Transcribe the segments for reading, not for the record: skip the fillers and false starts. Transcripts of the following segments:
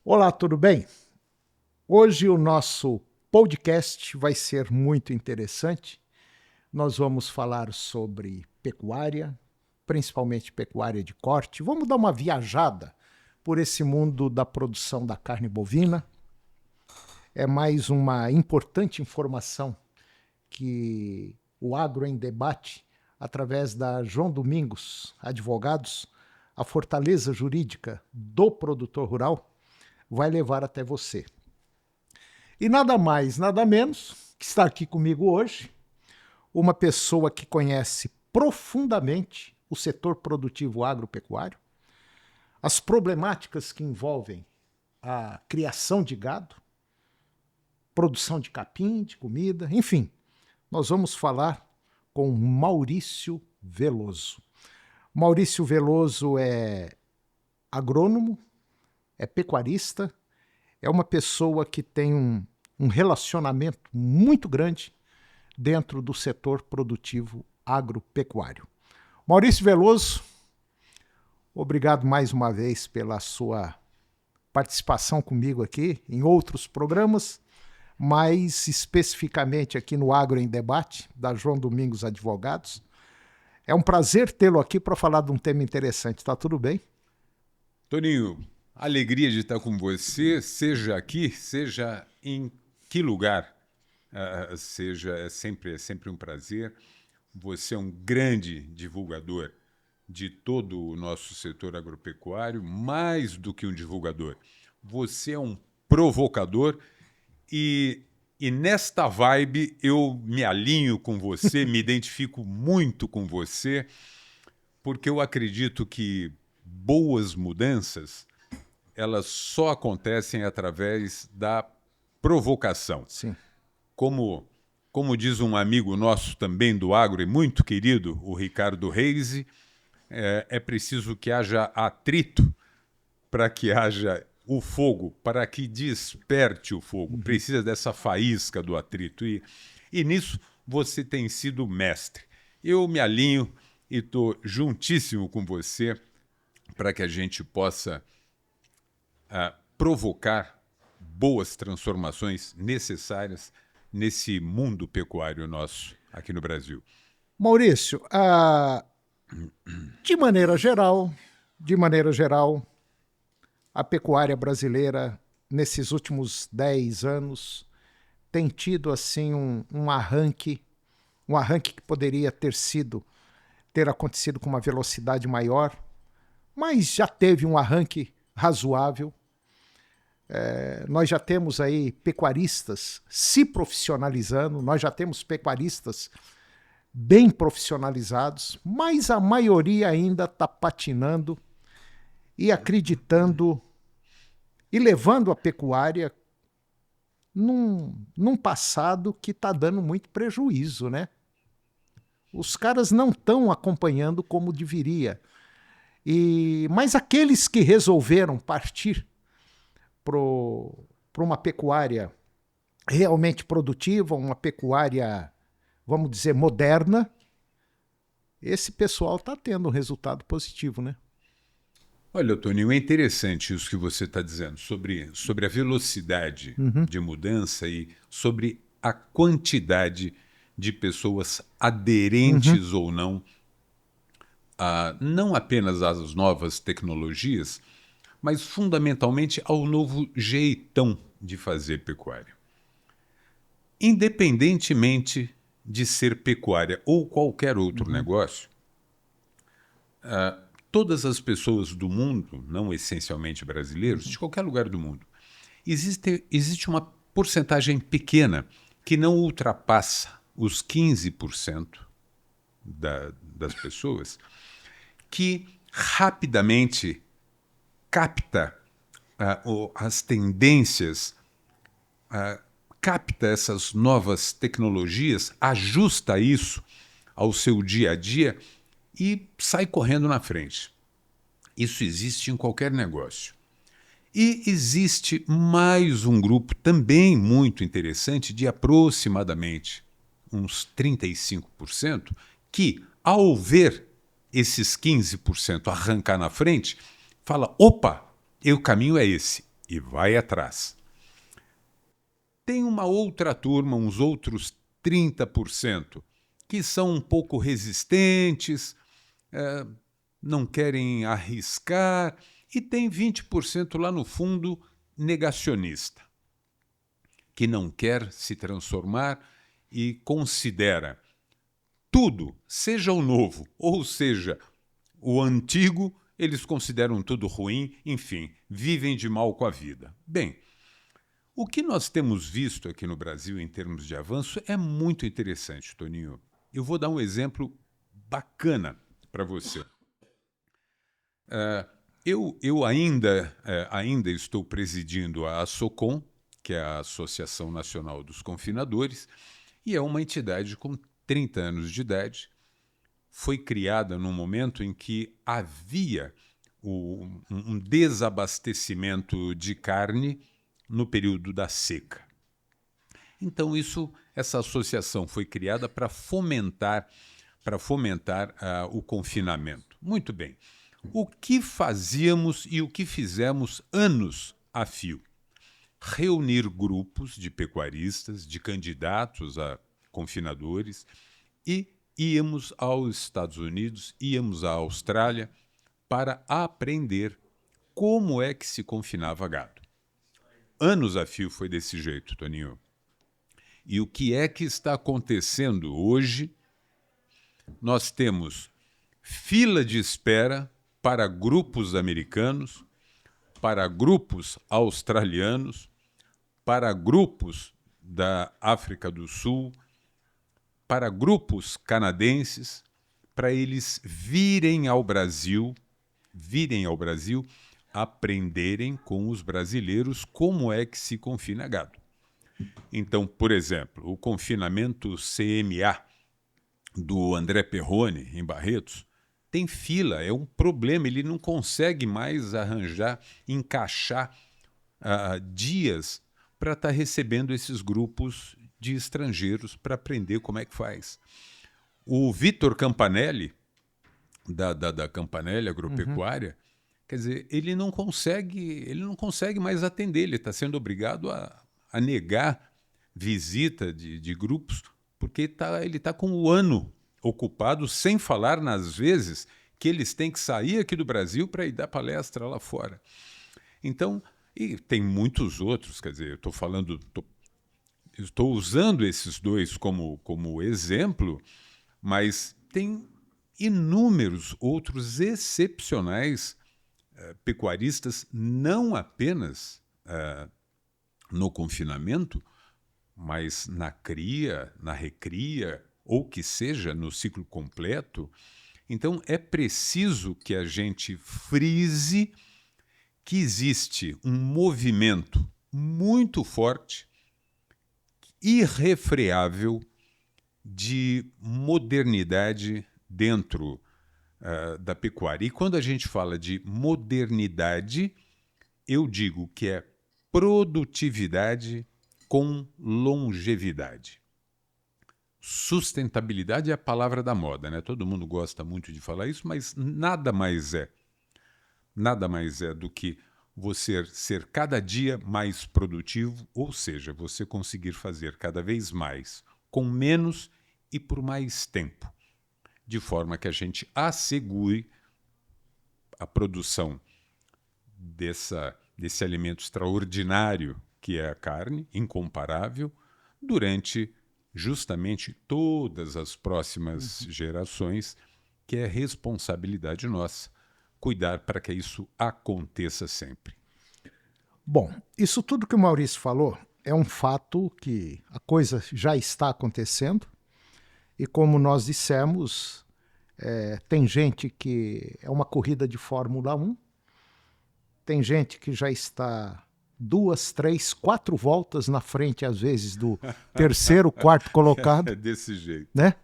Olá, tudo bem? Hoje o nosso podcast vai ser muito interessante. Nós vamos falar sobre pecuária, principalmente pecuária de corte. Vamos dar uma viajada por esse mundo da produção da carne bovina. É mais uma importante informação que o Agro em Debate, através da João Domingos Advogados, a fortaleza jurídica do produtor rural, vai levar até você. E nada mais, nada menos que está aqui comigo hoje uma pessoa que conhece profundamente o setor produtivo agropecuário, as problemáticas que envolvem a criação de gado, produção de capim, de comida, enfim. Nós vamos falar com Maurício Veloso. Maurício Veloso é agrônomo, é pecuarista, é uma pessoa que tem um relacionamento muito grande dentro do setor produtivo agropecuário. Maurício Veloso, obrigado mais uma vez pela sua participação comigo aqui em outros programas, mais especificamente aqui no Agro em Debate, da João Domingos Advogados. É um prazer tê-lo aqui para falar de um tema interessante. Está tudo bem? Toninho, alegria de estar com você, seja aqui, seja em que lugar, é sempre um prazer. Você é um grande divulgador de todo o nosso setor agropecuário, mais do que um divulgador. Você é um provocador e nesta vibe eu me alinho com você, me identifico muito com você, porque eu acredito que boas mudanças elas só acontecem através da provocação. Sim. Como diz um amigo nosso também do agro e muito querido, o Ricardo Reis, é preciso que haja atrito para que haja o fogo, para que desperte o fogo. Precisa dessa faísca do atrito. E nisso você tem sido mestre. Eu me alinho e estou juntíssimo com você para que a gente possa provocar boas transformações necessárias nesse mundo pecuário nosso aqui no Brasil. Maurício, de maneira geral, a pecuária brasileira, nesses últimos 10 anos, tem tido assim um arranque que poderia ter acontecido com uma velocidade maior, mas já teve um arranque razoável. Nós já temos aí pecuaristas se profissionalizando, nós já temos pecuaristas bem profissionalizados, mas a maioria ainda está patinando e acreditando e levando a pecuária num passado que está dando muito prejuízo, né? Os caras não estão acompanhando como deveria. Mas aqueles que resolveram partir para uma pecuária realmente produtiva, uma pecuária, vamos dizer, moderna, esse pessoal está tendo um resultado positivo, né? Olha, Toninho, é interessante isso que você está dizendo sobre a velocidade de mudança e sobre a quantidade de pessoas aderentes ou não não apenas às novas tecnologias, mas fundamentalmente ao novo jeitão de fazer pecuária. Independentemente de ser pecuária ou qualquer outro negócio, todas as pessoas do mundo, não essencialmente brasileiros, de qualquer lugar do mundo, existe uma porcentagem pequena que não ultrapassa os 15% das pessoas que rapidamente capta as tendências, capta essas novas tecnologias, ajusta isso ao seu dia a dia e sai correndo na frente. Isso existe em qualquer negócio. E existe mais um grupo também muito interessante de aproximadamente uns 35% que, ao ver esses 15% arrancar na frente, fala, opa, o caminho é esse, e vai atrás. Tem uma outra turma, uns outros 30%, que são um pouco resistentes, não querem arriscar, e tem 20% lá no fundo negacionista, que não quer se transformar e considera tudo, seja o novo ou seja o antigo, eles consideram tudo ruim, enfim, vivem de mal com a vida. Bem, o que nós temos visto aqui no Brasil em termos de avanço é muito interessante, Toninho. Eu vou dar um exemplo bacana para você. Eu ainda estou presidindo a ASSOCON, que é a Associação Nacional dos Confinadores, e é uma entidade com 30 anos de idade. Foi criada num momento em que havia um desabastecimento de carne no período da seca. Então, essa associação foi criada para fomentar o confinamento. Muito bem. O que fazíamos e o que fizemos anos a fio? Reunir grupos de pecuaristas, de candidatos a confinadores, e íamos aos Estados Unidos, íamos à Austrália para aprender como é que se confinava gado. Anos a fio foi desse jeito, Toninho. E o que é que está acontecendo hoje? Nós temos fila de espera para grupos americanos, para grupos australianos, para grupos da África do Sul, para grupos canadenses, para eles virem ao Brasil, aprenderem com os brasileiros como é que se confina gado. Então, por exemplo, o confinamento CMA do André Perrone, em Barretos, tem fila, é um problema, ele não consegue mais encaixar dias para estar recebendo esses grupos de estrangeiros para aprender como é que faz. O Vitor Campanelli, da Campanelli Agropecuária, quer dizer, ele não consegue mais atender, ele está sendo obrigado a negar visita de grupos, porque ele está com o ano ocupado, sem falar nas vezes que eles têm que sair aqui do Brasil para ir dar palestra lá fora. Então, e tem muitos outros, quer dizer, eu estou usando esses dois como exemplo, mas tem inúmeros outros excepcionais pecuaristas, não apenas no confinamento, mas na cria, na recria, ou que seja no ciclo completo. Então é preciso que a gente frise que existe um movimento muito forte, irrefreável, de modernidade dentro da pecuária. E quando a gente fala de modernidade, eu digo que é produtividade com longevidade. Sustentabilidade é a palavra da moda, né? Todo mundo gosta muito de falar isso, mas nada mais é do que você ser cada dia mais produtivo, ou seja, você conseguir fazer cada vez mais com menos e por mais tempo, de forma que a gente assegure a produção desse alimento extraordinário que é a carne, incomparável, durante justamente todas as próximas gerações, que é responsabilidade nossa cuidar para que isso aconteça sempre. Bom, isso tudo que o Maurício falou é um fato que a coisa já está acontecendo e, como nós dissemos, tem gente que é uma corrida de Fórmula 1, tem gente que já está 2, 3, 4 voltas na frente, às vezes, do terceiro, quarto colocado. É desse jeito. Né?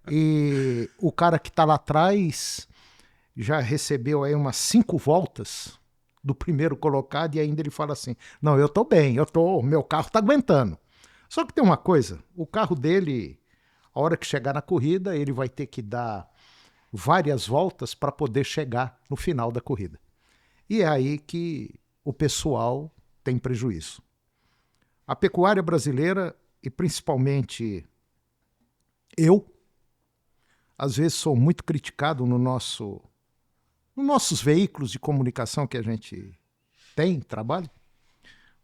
E o cara que está lá atrás já recebeu aí umas 5 voltas do primeiro colocado e ainda ele fala assim, não, eu estou bem, meu carro está aguentando. Só que tem uma coisa, o carro dele, a hora que chegar na corrida, ele vai ter que dar várias voltas para poder chegar no final da corrida. E é aí que o pessoal tem prejuízo. A pecuária brasileira, e principalmente eu, às vezes sou muito criticado nos nossos veículos de comunicação que a gente tem, trabalho,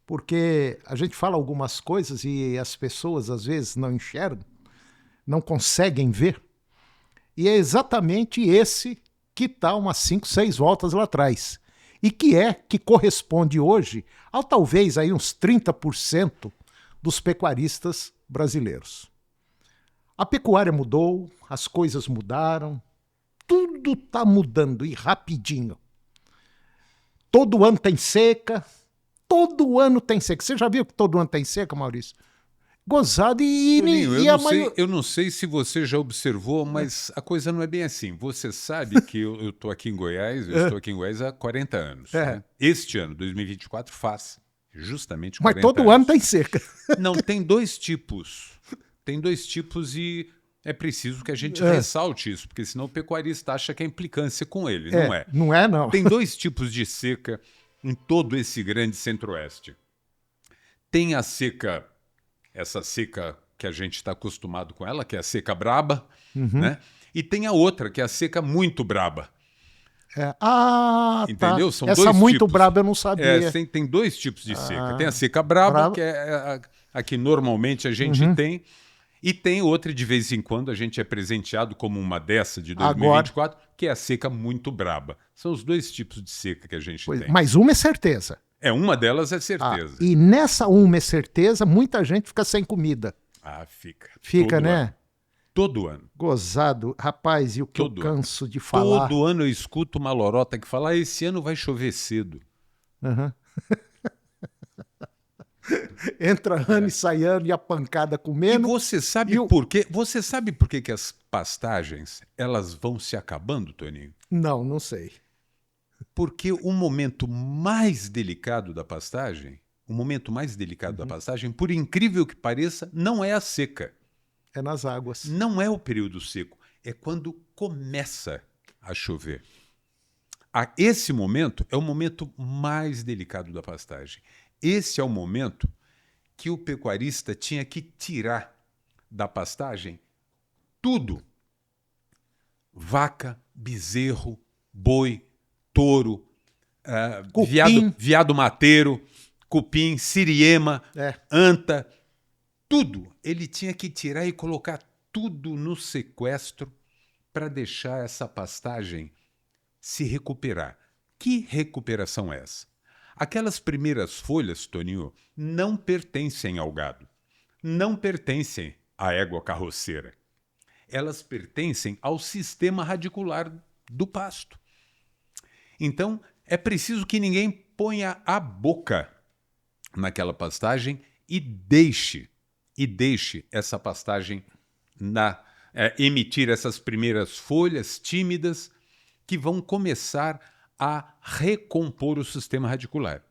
porque a gente fala algumas coisas e as pessoas às vezes não enxergam, não conseguem ver, e é exatamente esse que está umas 5, 6 voltas lá atrás, e que corresponde hoje a talvez aí uns 30% dos pecuaristas brasileiros. A pecuária mudou, as coisas mudaram, tudo está mudando e rapidinho. Todo ano tem seca, todo ano tem seca. Você já viu que todo ano tem seca, Maurício? Gozado Toninho, e a maioria... eu não sei se você já observou, mas a coisa não é bem assim. Você sabe que eu estou aqui em Goiás, eu estou aqui em Goiás há 40 anos. Né? Este ano, 2024, faz justamente 40 anos. Mas todo anos. ano tem seca. Não, tem dois tipos. Tem dois tipos e é preciso que a gente ressalte isso, porque senão o pecuarista acha que é implicância com ele. Não é. Não é, não. Tem dois tipos de seca em todo esse grande centro-oeste. Tem a seca, essa seca que a gente está acostumado com ela, que é a seca braba, né? E tem a outra, que é a seca muito braba. Entendeu? Tá. São Essa dois muito tipos. braba eu não sabia. Tem dois tipos de seca. Tem a seca braba, que é a que normalmente a gente tem, e tem outra, de vez em quando, a gente é presenteado como uma dessa de 2024, que é a seca muito braba. São os dois tipos de seca que a gente tem. Mas uma é certeza. Uma delas é certeza. E nessa uma é certeza, muita gente fica sem comida. Fica. Fica, todo né? Ano. Todo ano. Gozado. Rapaz, e o que eu canso de falar... Todo ano eu escuto uma lorota que fala, esse ano vai chover cedo. Entra ano e sai ano e a pancada comendo. E você sabe por quê? Você sabe por que as pastagens elas vão se acabando, Toninho? Não sei. Porque o momento mais delicado da pastagem, por incrível que pareça, não é a seca. É nas águas. Não é o período seco, é quando começa a chover. Esse momento é o momento mais delicado da pastagem. Esse é o momento que o pecuarista tinha que tirar da pastagem tudo. Vaca, bezerro, boi, touro, veado mateiro, cupim, siriema, anta, tudo. Ele tinha que tirar e colocar tudo no sequestro para deixar essa pastagem se recuperar. Que recuperação é essa? Aquelas primeiras folhas, Toninho, não pertencem ao gado, não pertencem à égua carroceira. Elas pertencem ao sistema radicular do pasto. Então, é preciso que ninguém ponha a boca naquela pastagem e deixe essa pastagem emitir essas primeiras folhas tímidas que vão começar a recompor o sistema radicular.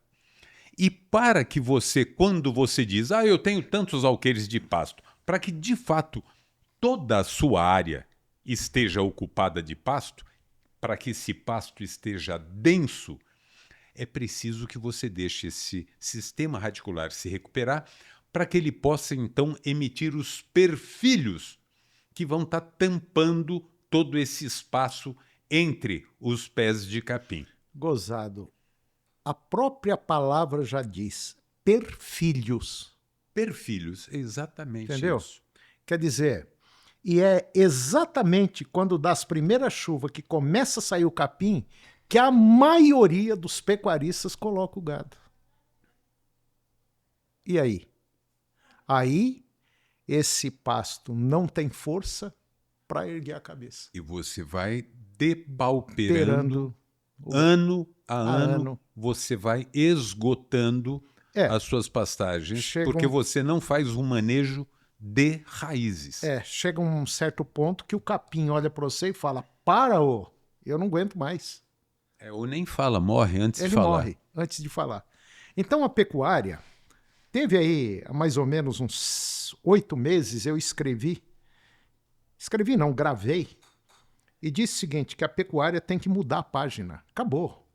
E para que você, quando você diz, eu tenho tantos alqueires de pasto, para que de fato toda a sua área esteja ocupada de pasto, para que esse pasto esteja denso, é preciso que você deixe esse sistema radicular se recuperar para que ele possa então emitir os perfilhos que vão estar tampando todo esse espaço entre os pés de capim. Gozado. A própria palavra já diz, perfilhos. Perfilhos, exatamente. Entendeu? Isso. Quer dizer, e é exatamente quando dá as primeiras chuvas que começa a sair o capim que a maioria dos pecuaristas coloca o gado. E aí? Aí, esse pasto não tem força para erguer a cabeça. E você vai depauperando ano a ano, você vai esgotando as suas pastagens, porque você não faz um manejo de raízes. Chega um certo ponto que o capim olha para você e fala, eu não aguento mais. Ou nem fala, morre antes de falar. Ele morre antes de falar. Então a pecuária, teve aí há mais ou menos uns 8 meses, eu gravei, e disse o seguinte, que a pecuária tem que mudar a página. Acabou.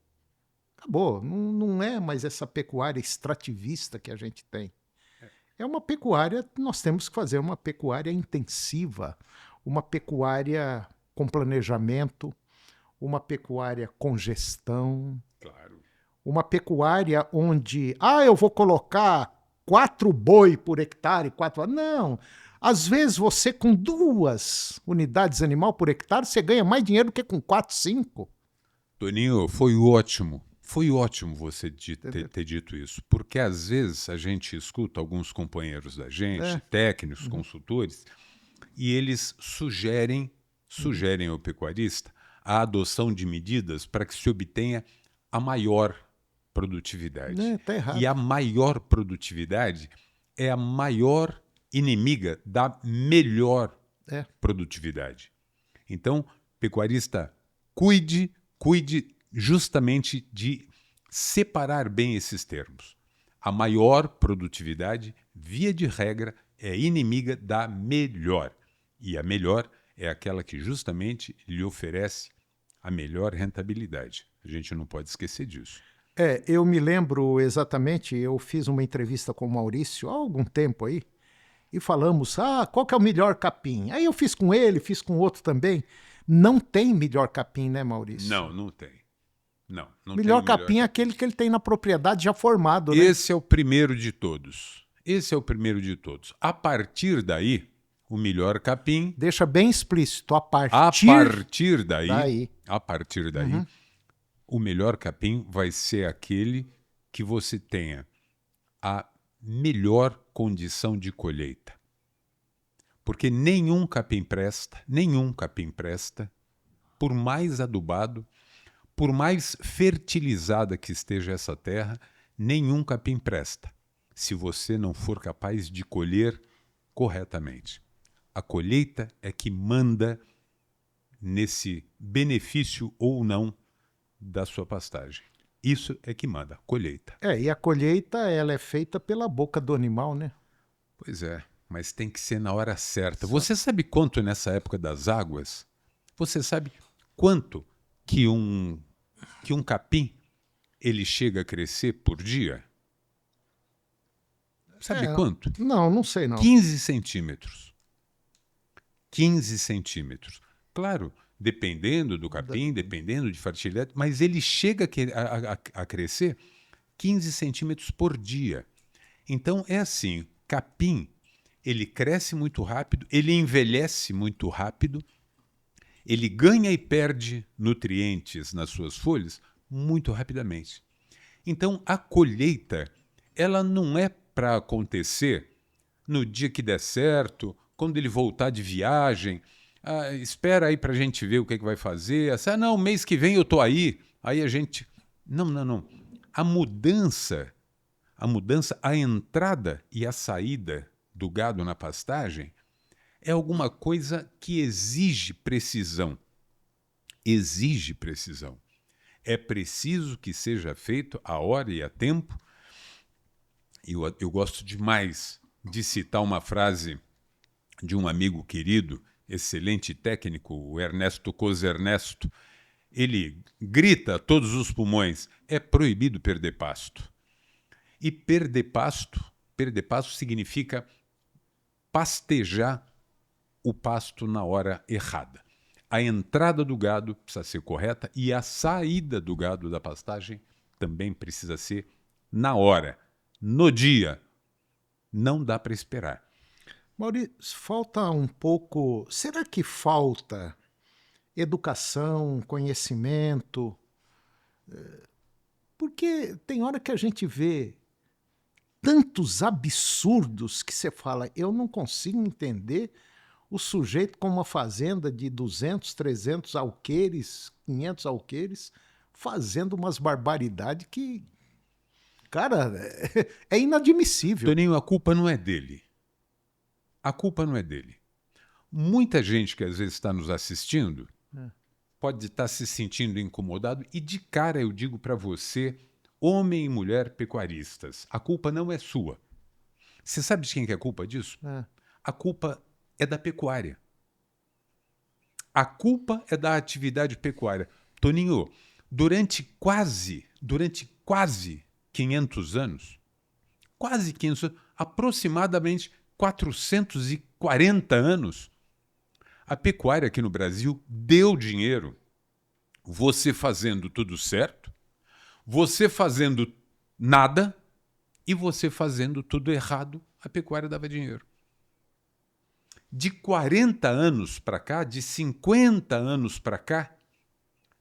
Acabou. Não, não é mais essa pecuária extrativista que a gente tem. É uma pecuária, nós temos que fazer uma pecuária intensiva, uma pecuária com planejamento, uma pecuária com gestão, Claro. uma pecuária onde, eu vou colocar 4 boi por hectare, 4. Não. Às vezes você com 2 unidades animal por hectare, você ganha mais dinheiro do que com 4, 5. Toninho, foi ótimo. Foi ótimo você ter dito isso, porque às vezes a gente escuta alguns companheiros da gente, técnicos, consultores, e eles sugerem ao pecuarista a adoção de medidas para que se obtenha a maior produtividade. Tá errado. E a maior produtividade é a maior inimiga da melhor produtividade. Então, pecuarista, cuide justamente de separar bem esses termos. A maior produtividade, via de regra, é inimiga da melhor. E a melhor é aquela que justamente lhe oferece a melhor rentabilidade. A gente não pode esquecer disso. Eu me lembro exatamente, eu fiz uma entrevista com o Maurício há algum tempo aí, e falamos, qual que é o melhor capim? Aí eu fiz com ele, fiz com outro também. Não tem melhor capim, né, Maurício? Não tem. Não melhor tem capim é aquele que ele tem na propriedade já formado, né? Esse é o primeiro de todos. A partir daí, o melhor capim... Deixa bem explícito, a partir daí, o melhor capim vai ser aquele que você tenha a melhor condição de colheita. Porque nenhum capim presta, por mais adubado, por mais fertilizada que esteja essa terra, nenhum capim presta, se você não for capaz de colher corretamente. A colheita é que manda nesse benefício ou não da sua pastagem. Isso é que manda, colheita. E a colheita ela é feita pela boca do animal, né? Pois é, mas tem que ser na hora certa. Você sabe quanto nessa época das águas? Você sabe quanto que um capim ele chega a crescer por dia? Sabe quanto? Não sei não. 15 centímetros. 15 centímetros. Claro, dependendo do capim, dependendo de fertilidade, mas ele chega a crescer 15 centímetros por dia. Então é assim, capim, ele cresce muito rápido, ele envelhece muito rápido, ele ganha e perde nutrientes nas suas folhas muito rapidamente. Então, a colheita, ela não é para acontecer no dia que der certo, quando ele voltar de viagem, espera aí para a gente ver o que vai fazer, não, mês que vem eu estou aí a gente... Não. A mudança, a entrada e a saída do gado na pastagem é alguma coisa que exige precisão. É preciso que seja feito a hora e a tempo. Eu gosto demais de citar uma frase de um amigo querido, excelente técnico, o Ernesto Cosernesto. Ele grita a todos os pulmões, é proibido perder pasto. E perder pasto significa pastejar o pasto na hora errada. A entrada do gado precisa ser correta e a saída do gado da pastagem também precisa ser na hora, no dia. Não dá para esperar. Maurício, falta um pouco... Será que falta educação, conhecimento? Porque tem hora que a gente vê tantos absurdos que você fala, eu não consigo entender o sujeito com uma fazenda de 200, 300 alqueires, 500 alqueires, fazendo umas barbaridades que, cara, é inadmissível. Toninho, a culpa não é dele. Muita gente que às vezes está nos assistindo pode estar se sentindo incomodado e de cara eu digo para você, homem e mulher pecuaristas, a culpa não é sua. Você sabe de quem que é a culpa disso? A culpa é da pecuária. A culpa é da atividade pecuária. Toninho, durante quase 500 anos, aproximadamente 440 anos, a pecuária aqui no Brasil deu dinheiro. Você fazendo tudo certo, você fazendo nada e você fazendo tudo errado, a pecuária dava dinheiro. De 40 anos para cá, de 50 anos para cá,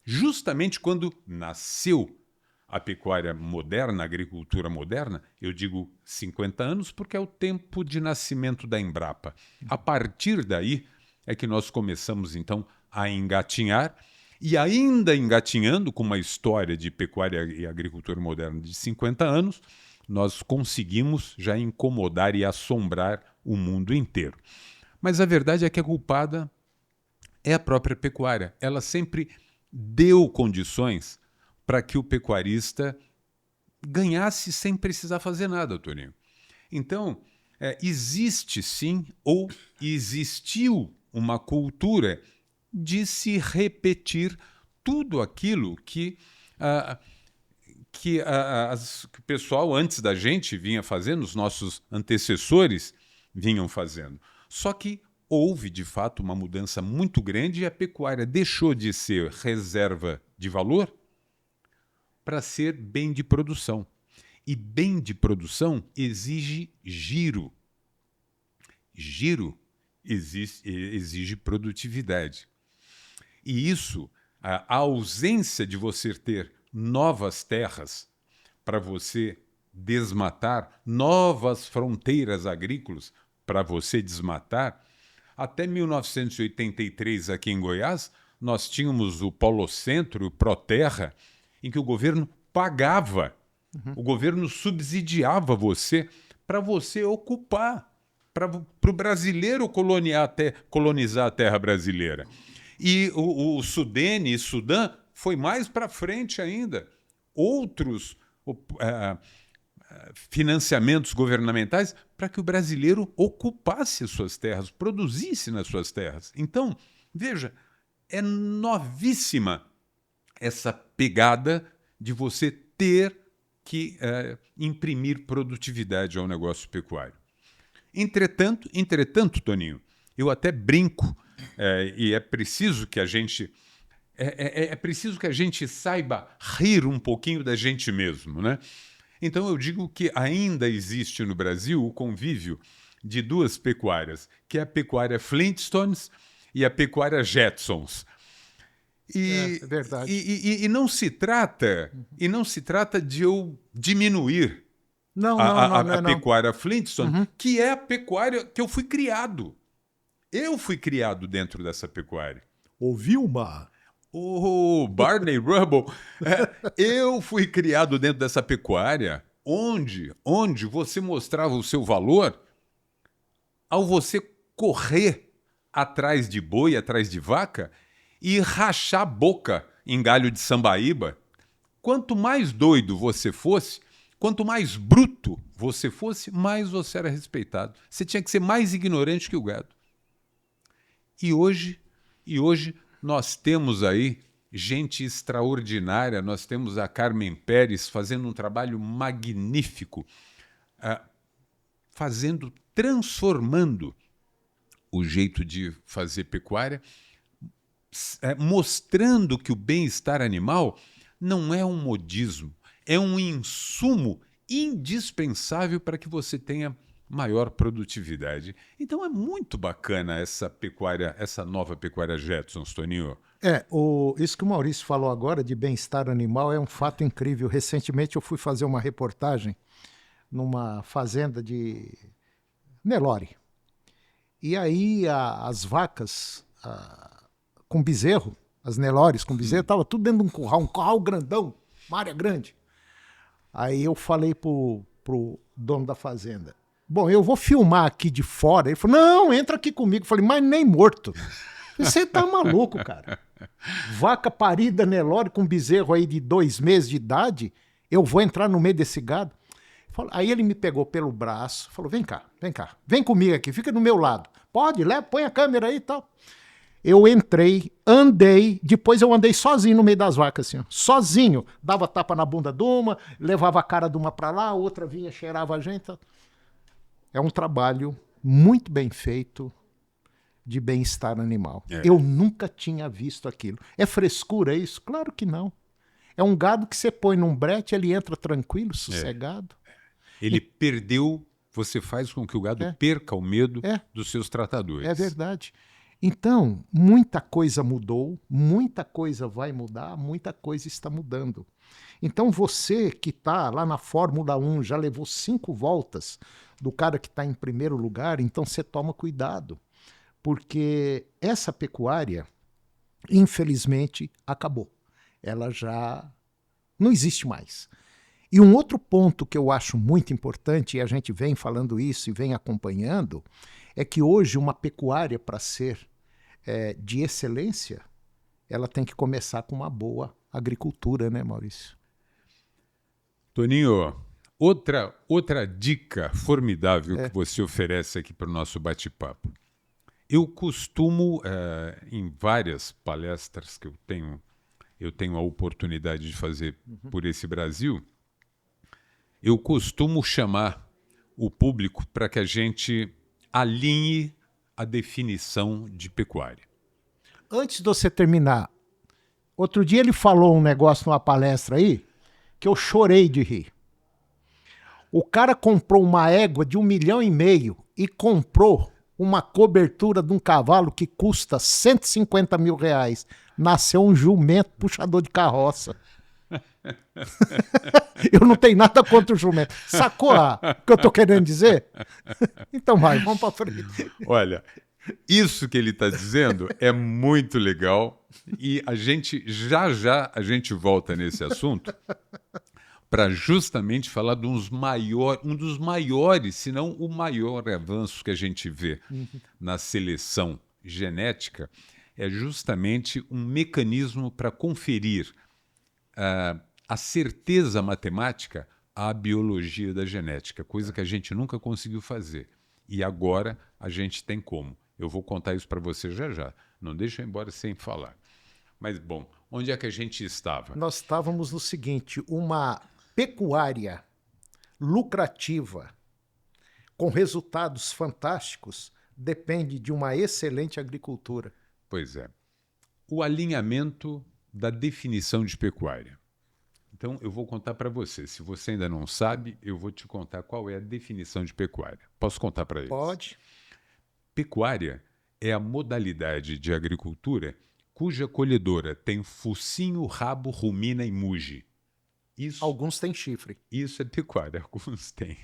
justamente quando nasceu a pecuária moderna, a agricultura moderna, eu digo 50 anos porque é o tempo de nascimento da Embrapa. A partir daí é que nós começamos, então, a engatinhar, e ainda engatinhando com uma história de pecuária e agricultura moderna de 50 anos, nós conseguimos já incomodar e assombrar o mundo inteiro. Mas a verdade é que a culpada é a própria pecuária. Ela sempre deu condições para que o pecuarista ganhasse sem precisar fazer nada, Toninho. Então, existe sim, ou existiu uma cultura de se repetir tudo aquilo que o pessoal antes da gente vinha fazendo, os nossos antecessores vinham fazendo. Só que houve, de fato, uma mudança muito grande e a pecuária deixou de ser reserva de valor para ser bem de produção. E bem de produção exige giro. Giro exige produtividade. E isso, a ausência de você ter novas terras para você desmatar, novas fronteiras agrícolas para você desmatar, até 1983 aqui em Goiás, nós tínhamos o Polocentro, o Proterra, em que o governo pagava, o governo subsidiava você para você ocupar, para o brasileiro colonizar a terra brasileira. E o Sudene e Sudã foi mais para frente ainda. Outros financiamentos governamentais para que o brasileiro ocupasse as suas terras, produzisse nas suas terras. Então, veja, é novíssima essa pegada de você ter que imprimir produtividade ao negócio pecuário. Entretanto, Toninho, eu até brinco, e é preciso que a gente saiba rir um pouquinho da gente mesmo, né? Então eu digo que ainda existe no Brasil o convívio de duas pecuárias, que é a pecuária Flintstones e a pecuária Jetsons. É verdade. E não se trata de eu diminuir a pecuária Flintstone, que é a pecuária que eu fui criado. Eu fui criado dentro dessa pecuária. Ouviu, Mar? O Barney Rubble. Eu fui criado dentro dessa pecuária onde você mostrava o seu valor ao você correr atrás de boi, atrás de vaca e rachar a boca em galho de sambaíba. Quanto mais doido você fosse, quanto mais bruto você fosse, mais você era respeitado. Você tinha que ser mais ignorante que o gado. E hoje nós temos aí gente extraordinária, nós temos a Carmen Pérez fazendo um trabalho magnífico, transformando o jeito de fazer pecuária, mostrando que o bem-estar animal não é um modismo, é um insumo indispensável para que você tenha maior produtividade. Então é muito bacana essa nova pecuária Jetsons, Toninho. Isso que o Maurício falou agora de bem-estar animal é um fato incrível. Recentemente eu fui fazer uma reportagem numa fazenda de Nelore. E aí as vacas com bezerro, as Nelores com bezerro, estavam tudo dentro de um curral grandão, uma área grande. Aí eu falei pro dono da fazenda, bom, eu vou filmar aqui de fora. Ele falou, não, entra aqui comigo. Eu falei, mas nem morto. Você tá maluco, cara. Vaca parida Nelore com bezerro aí de 2 meses de idade, eu vou entrar no meio desse gado? Aí ele me pegou pelo braço, falou, vem cá, vem comigo aqui, fica do meu lado. Pode, põe a câmera aí e tal. Eu entrei, andei, depois eu andei sozinho no meio das vacas, assim, ó, sozinho. Dava tapa na bunda de uma, levava a cara de uma para lá, a outra vinha, cheirava a gente. É um trabalho muito bem feito de bem-estar animal. É. Eu nunca tinha visto aquilo. É frescura isso? Claro que não. É um gado que você põe num brete, ele entra tranquilo, sossegado. Ele perdeu, você faz com que o gado perca o medo dos seus tratadores. É verdade. Então, muita coisa mudou, muita coisa vai mudar, muita coisa está mudando. Então, você que está lá na Fórmula 1, já levou 5 voltas do cara que está em primeiro lugar, então você toma cuidado, porque essa pecuária, infelizmente, acabou. Ela já não existe mais. E um outro ponto que eu acho muito importante, e a gente vem falando isso e vem acompanhando, é que hoje uma pecuária, para ser de excelência, ela tem que começar com uma boa agricultura, né, Maurício? Toninho, outra dica formidável que você oferece aqui para o nosso bate-papo. Eu costumo, em várias palestras que eu tenho a oportunidade de fazer por esse Brasil, eu costumo chamar o público para que a gente alinhe a definição de pecuária. Antes de você terminar, outro dia ele falou um negócio numa palestra aí que eu chorei de rir. O cara comprou uma égua de 1,5 milhão e comprou uma cobertura de um cavalo que custa 150 mil reais. Nasceu um jumento puxador de carroça. Eu não tenho nada contra o jumento. Sacou o que eu tô querendo dizer? Então vai, vamos para frente. Olha, isso que ele está dizendo é muito legal e a gente já a gente volta nesse assunto para justamente falar de um dos maiores, se não o maior avanço que a gente vê na seleção genética, é justamente um mecanismo para conferir a certeza matemática à biologia da genética, coisa que a gente nunca conseguiu fazer. E agora a gente tem como. Eu vou contar isso para você já. Não deixa eu ir embora sem falar. Mas, bom, onde é que a gente estava? Nós estávamos no seguinte, uma pecuária lucrativa, com resultados fantásticos, depende de uma excelente agricultura. Pois é. O alinhamento da definição de pecuária. Então, eu vou contar para você. Se você ainda não sabe, eu vou te contar qual é a definição de pecuária. Posso contar para eles? Pode. Pecuária é a modalidade de agricultura cuja colhedora tem focinho, rabo, rumina e muge. Alguns têm chifre. Isso é pecuária, alguns têm.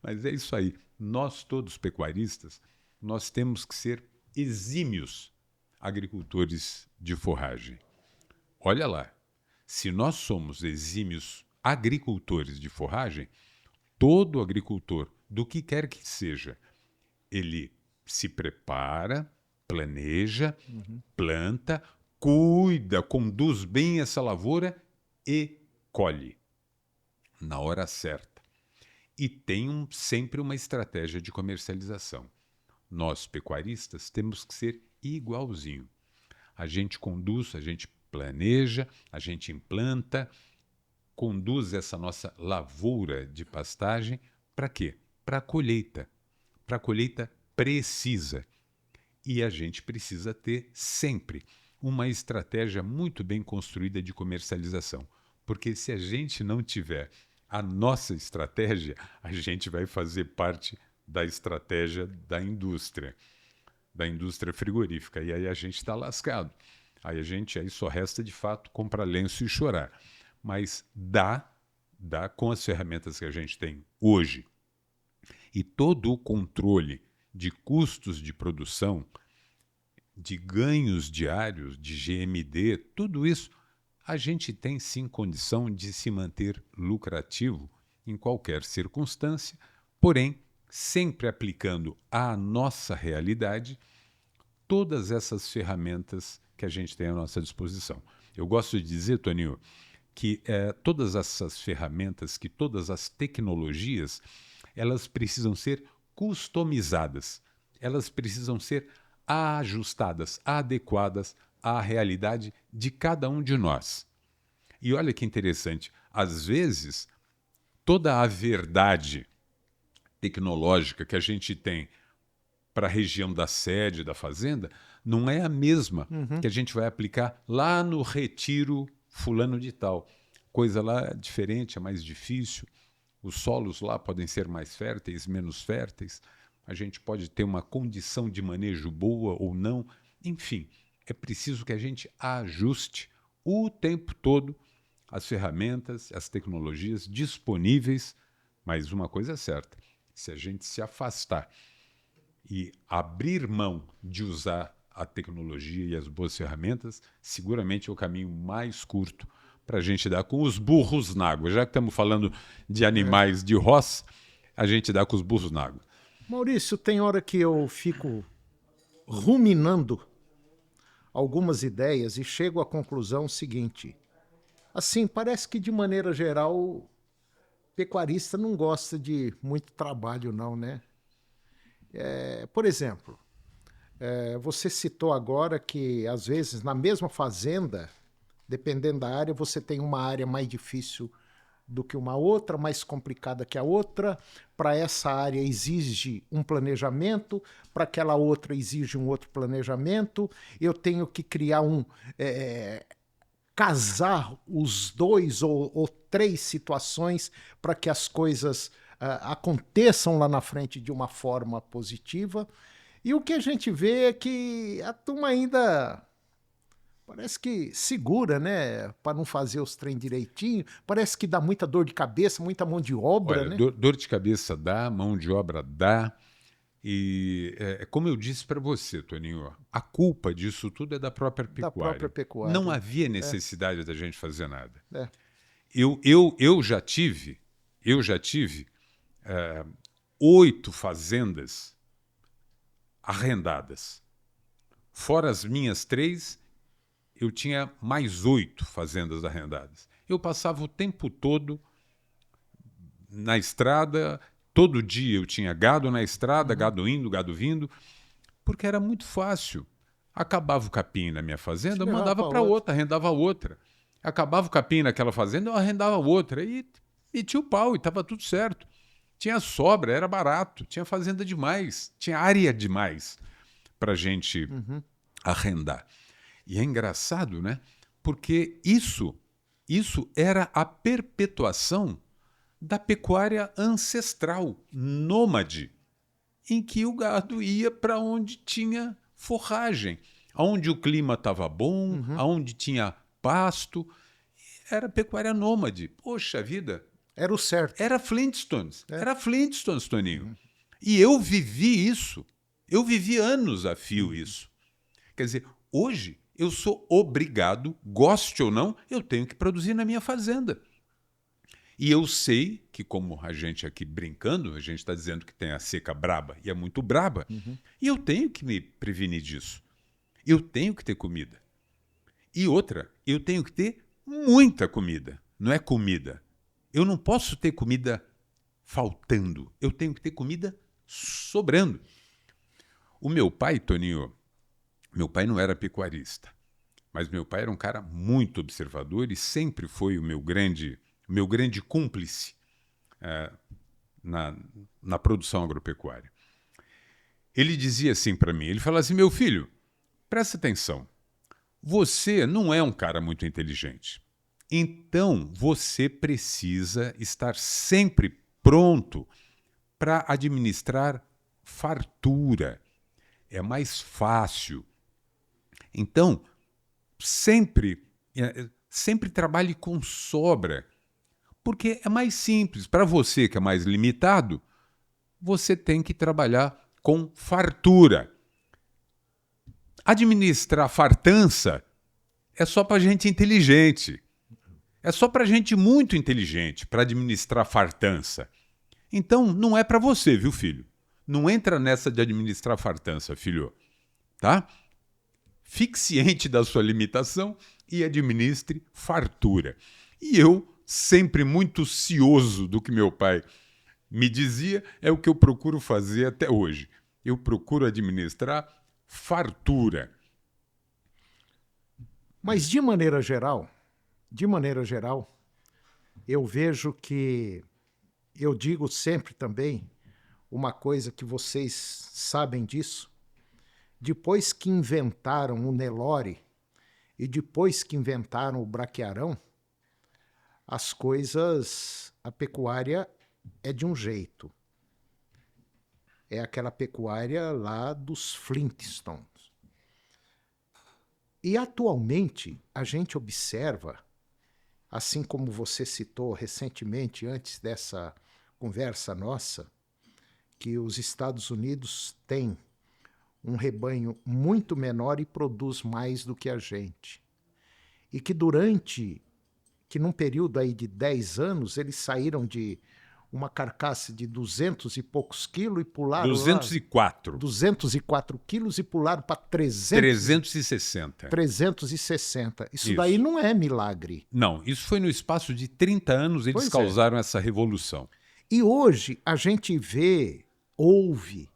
Mas é isso aí. Nós, todos pecuaristas, nós temos que ser exímios agricultores de forragem. Olha lá, se nós somos exímios agricultores de forragem, todo agricultor, do que quer que seja, ele se prepara, planeja, planta, cuida, conduz bem essa lavoura e colhe na hora certa. E tem sempre uma estratégia de comercialização. Nós, pecuaristas, temos que ser igualzinho. A gente conduz, a gente planeja, a gente implanta, conduz essa nossa lavoura de pastagem para quê? Para a colheita precisa. E a gente precisa ter sempre uma estratégia muito bem construída de comercialização. Porque se a gente não tiver a nossa estratégia, a gente vai fazer parte da estratégia da indústria frigorífica. E aí a gente está lascado. Aí só resta, de fato, comprar lenço e chorar. Mas dá com as ferramentas que a gente tem hoje e todo o controle de custos de produção, de ganhos diários, de GMD, tudo isso, a gente tem sim condição de se manter lucrativo em qualquer circunstância, porém, sempre aplicando à nossa realidade todas essas ferramentas que a gente tem à nossa disposição. Eu gosto de dizer, Toninho, que todas essas ferramentas, que todas as tecnologias, elas precisam ser customizadas, elas precisam ser ajustadas, adequadas à realidade de cada um de nós. E olha que interessante, às vezes, toda a verdade tecnológica que a gente tem para a região da sede, da fazenda, não é a mesma que a gente vai aplicar lá no retiro fulano de tal. Coisa lá diferente, é mais difícil. Os solos lá podem ser mais férteis, menos férteis. A gente pode ter uma condição de manejo boa ou não. Enfim, é preciso que a gente ajuste o tempo todo as ferramentas, as tecnologias disponíveis. Mas uma coisa é certa, se a gente se afastar e abrir mão de usar a tecnologia e as boas ferramentas, seguramente é o caminho mais curto para a gente dar com os burros na água. Já que estamos falando de animais de roça, a gente dá com os burros na água. Maurício, tem hora que eu fico ruminando algumas ideias e chego à conclusão seguinte. Assim, parece que de maneira geral o pecuarista não gosta de muito trabalho não, né? Por exemplo, você citou agora que às vezes na mesma fazenda, dependendo da área, você tem uma área mais difícil do que uma outra, mais complicada que a outra. Para essa área exige um planejamento, para aquela outra exige um outro planejamento. Eu tenho que criar casar os dois ou três situações para que as coisas aconteçam lá na frente de uma forma positiva. E o que a gente vê é que a turma ainda parece que segura, né? Para não fazer os trem direitinho. Parece que dá muita dor de cabeça, muita mão de obra, Olha, né? dor de cabeça dá, mão de obra dá. E como eu disse para você, Toninho, a culpa disso tudo é da própria Da pecuária. própria pecuária. Não havia necessidade da gente fazer nada. É. Eu já tive 8 fazendas arrendadas. Fora as minhas 3, eu tinha mais 8 fazendas arrendadas. Eu passava o tempo todo na estrada, todo dia eu tinha gado na estrada, gado indo, gado vindo, porque era muito fácil. Acabava o capim na minha fazenda, eu mandava para outra, arrendava outra. Acabava o capim naquela fazenda, eu arrendava outra. E tinha o pau, e estava tudo certo. Tinha sobra, era barato, tinha fazenda demais, tinha área demais para a gente arrendar. E é engraçado, né? Porque isso era a perpetuação da pecuária ancestral, nômade, em que o gado ia para onde tinha forragem, aonde o clima estava bom, aonde tinha pasto. Era pecuária nômade. Poxa vida! Era o certo. Era Flintstones. Era Flintstones, Toninho. E eu vivi isso. Eu vivi anos a fio isso. Quer dizer, hoje eu sou obrigado, goste ou não, eu tenho que produzir na minha fazenda. E eu sei que, como a gente aqui brincando, a gente está dizendo que tem a seca braba, e é muito braba, e eu tenho que me prevenir disso. Eu tenho que ter comida. E outra, eu tenho que ter muita comida. Não é comida. Eu não posso ter comida faltando. Eu tenho que ter comida sobrando. O meu pai, Toninho, meu pai não era pecuarista, mas meu pai era um cara muito observador e sempre foi o meu grande cúmplice na produção agropecuária. Ele dizia assim para mim, ele falava assim, meu filho, presta atenção, você não é um cara muito inteligente, então você precisa estar sempre pronto para administrar fartura, é mais fácil. Então, sempre trabalhe com sobra, porque é mais simples. Para você que é mais limitado, você tem que trabalhar com fartura. Administrar fartança é só para gente inteligente. É só para gente muito inteligente para administrar fartança. Então, não é para você, viu, filho? Não entra nessa de administrar fartança, filho. Tá? Fique ciente da sua limitação e administre fartura. E eu, sempre muito cioso do que meu pai me dizia, é o que eu procuro fazer até hoje. Eu procuro administrar fartura. Mas de maneira geral, eu vejo que, eu digo sempre também, uma coisa que vocês sabem disso, depois que inventaram o Nelore e depois que inventaram o Braquiarão, as coisas, a pecuária é de um jeito. É aquela pecuária lá dos Flintstones. E atualmente a gente observa, assim como você citou recentemente, antes dessa conversa nossa, que os Estados Unidos têm um rebanho muito menor e produz mais do que a gente. E que num período aí de 10 anos, eles saíram de uma carcaça de 200 e poucos quilos e pularam 204. 204 quilos e pularam para 360. 360. Isso daí não é milagre. Não, isso foi no espaço de 30 anos, eles causaram essa revolução. E hoje a gente vê, ouve,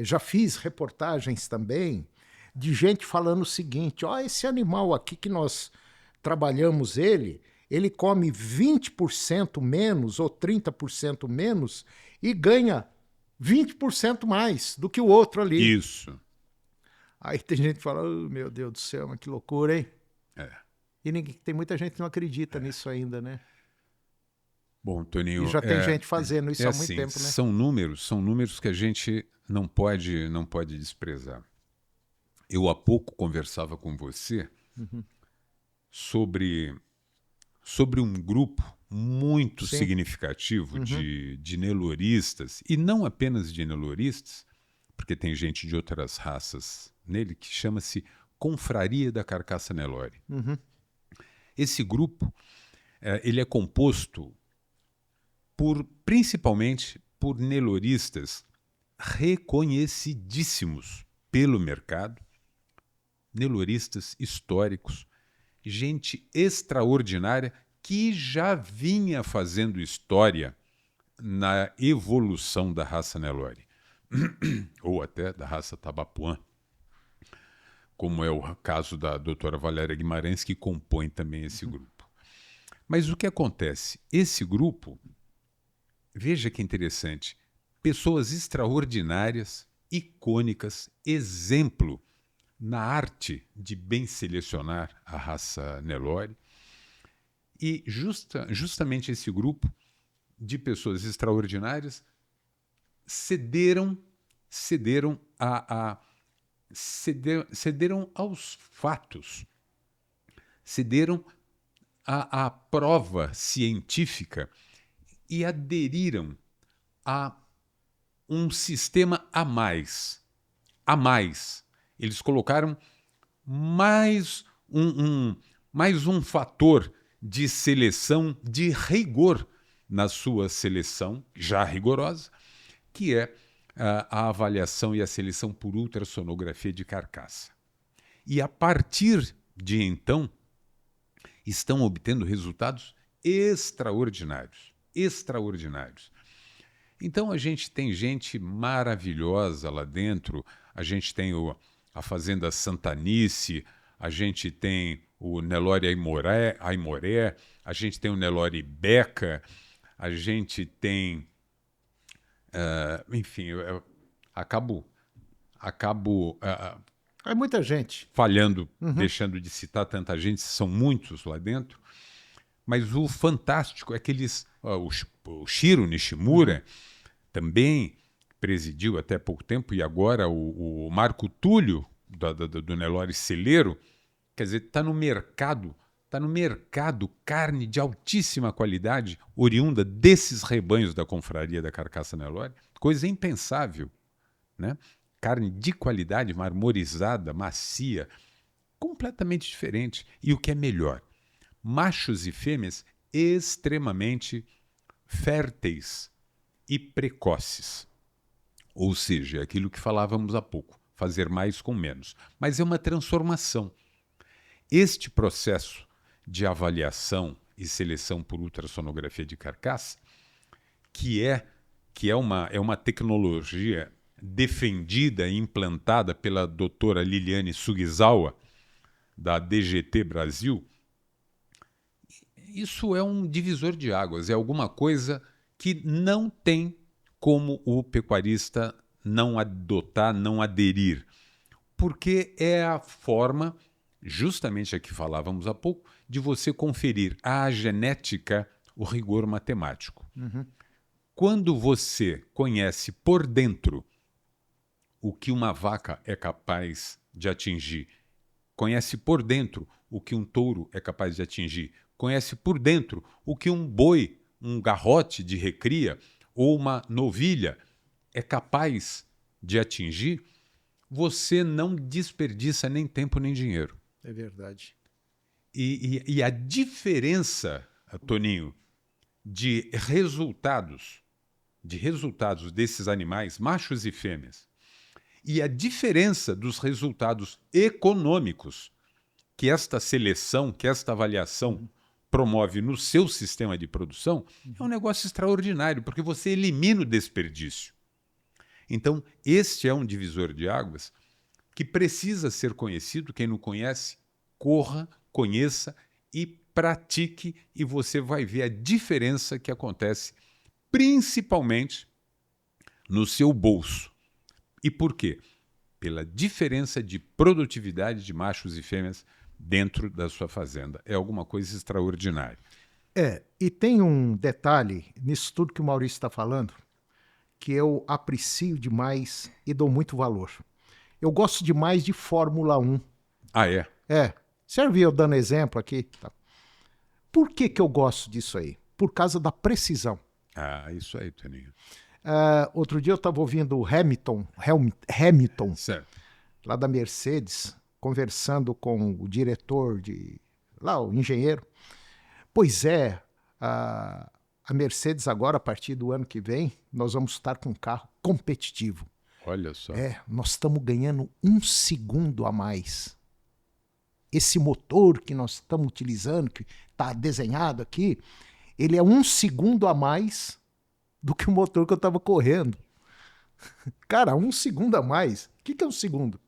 já fiz reportagens também de gente falando o seguinte, esse animal aqui que nós trabalhamos ele come 20% menos ou 30% menos e ganha 20% mais do que o outro ali. Isso. Aí tem gente que fala, meu Deus do céu, mas que loucura, hein? E tem muita gente que não acredita nisso ainda, né? Bom, Toninho... E já tem gente fazendo isso há muito tempo, né? São números que a gente não pode desprezar. Eu há pouco conversava com você sobre um grupo muito significativo de neloristas, e não apenas de neloristas, porque tem gente de outras raças nele, que chama-se Confraria da Carcaça Nelore. Esse grupo ele é composto principalmente por neloristas reconhecidíssimos pelo mercado, neloristas históricos, gente extraordinária que já vinha fazendo história na evolução da raça Nelore, ou até da raça Tabapuã, como é o caso da doutora Valéria Guimarães, que compõe também esse grupo. Mas o que acontece? Esse grupo, veja que interessante, pessoas extraordinárias, icônicas, exemplo na arte de bem selecionar a raça Nelore, e justamente esse grupo de pessoas extraordinárias cederam aos fatos, cederam à prova científica e aderiram a um sistema a mais. Eles colocaram mais um fator de seleção, de rigor na sua seleção, já rigorosa, que é a avaliação e a seleção por ultrassonografia de carcaça. E a partir de então, estão obtendo resultados extraordinários. Então a gente tem gente maravilhosa lá dentro, a gente tem a Fazenda Santanice, a gente tem o Nelore Aimoré, a gente tem o Nelore Beca, a gente tem... enfim, eu acabo é muita gente. Falhando, deixando de citar tanta gente, são muitos lá dentro, mas o fantástico é que o Shiro Nishimura também presidiu até pouco tempo, e agora o Marco Túlio, do Nelore Celeiro, quer dizer, está no mercado carne de altíssima qualidade, oriunda desses rebanhos da Confraria da Carcaça Nelore, coisa impensável, né? Carne de qualidade, marmorizada, macia, completamente diferente. E o que é melhor, machos e fêmeas extremamente férteis e precoces. Ou seja, aquilo que falávamos há pouco, fazer mais com menos. Mas é uma transformação. Este processo de avaliação e seleção por ultrassonografia de carcaça, que é uma tecnologia defendida e implantada pela doutora Liliane Sugizawa, da DGT Brasil, isso é um divisor de águas, é alguma coisa que não tem como o pecuarista não adotar, não aderir, porque é a forma, justamente a que falávamos há pouco, de você conferir à genética o rigor matemático. Quando você conhece por dentro o que uma vaca é capaz de atingir, conhece por dentro o que um touro é capaz de atingir, conhece por dentro o que um boi, um garrote de recria ou uma novilha é capaz de atingir, você não desperdiça nem tempo nem dinheiro. É verdade. E a diferença, Toninho, de resultados desses animais, machos e fêmeas, e a diferença dos resultados econômicos que esta seleção, que esta avaliação promove no seu sistema de produção, é um negócio extraordinário, porque você elimina o desperdício. Então, este é um divisor de águas que precisa ser conhecido. Quem não conhece, corra, conheça e pratique, e você vai ver a diferença que acontece, principalmente no seu bolso. E por quê? Pela diferença de produtividade de machos e fêmeas dentro da sua fazenda. É alguma coisa extraordinária. E tem um detalhe nisso tudo que o Maurício está falando, que eu aprecio demais e dou muito valor. Eu gosto demais de Fórmula 1. Ah, é? Serve eu dando exemplo aqui. Tá. Por que eu gosto disso aí? Por causa da precisão. Ah, isso aí, Toninho. Outro dia eu estava ouvindo o Hamilton, Certo. lá da Mercedes, conversando com o diretor lá, o engenheiro. Pois é, a Mercedes agora, a partir do ano que vem, nós vamos estar com um carro competitivo. Olha só. Nós estamos ganhando 1 segundo a mais. Esse motor que nós estamos utilizando, que está desenhado aqui, ele é 1 segundo a mais do que o motor que eu estava correndo. Cara, 1 segundo a mais. O que é 1 segundo?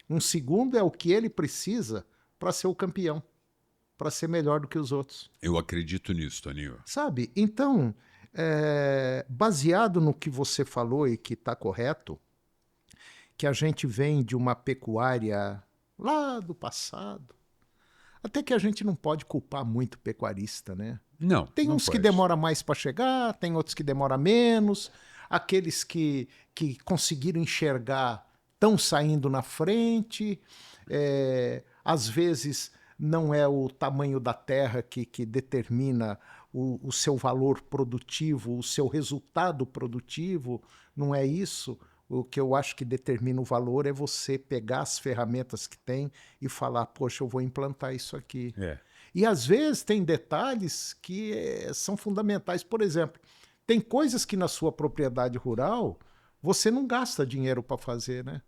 1 segundo é o que ele precisa para ser o campeão, para ser melhor do que os outros. Eu acredito nisso, Toninho. Sabe? Então, baseado no que você falou e que está correto, que a gente vem de uma pecuária lá do passado, até que a gente não pode culpar muito o pecuarista, né? Não. Tem não uns pode. que demoram mais para chegar, tem outros que demoram menos. Aqueles que conseguiram enxergar estão saindo na frente. Às vezes não é o tamanho da terra que determina o seu valor produtivo, o seu resultado produtivo. Não é isso. O que eu acho que determina o valor é você pegar as ferramentas que tem e falar, poxa, eu vou implantar isso aqui. E às vezes tem detalhes que são fundamentais. Por exemplo, tem coisas que na sua propriedade rural você não gasta dinheiro para fazer, né?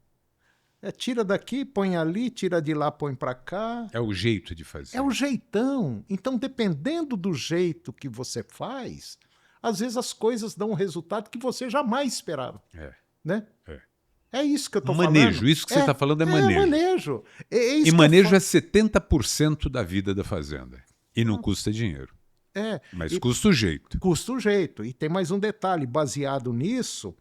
Tira daqui, põe ali, tira de lá, põe para cá. É o jeito de fazer. É o jeitão. Então, dependendo do jeito que você faz, às vezes as coisas dão um resultado que você jamais esperava. Né? É isso que eu estou falando. Manejo, isso que você está falando é manejo. Manejo. E manejo é 70% da vida da fazenda. E não custa dinheiro. Mas custa o jeito. Custa o jeito. E tem mais um detalhe, baseado nisso,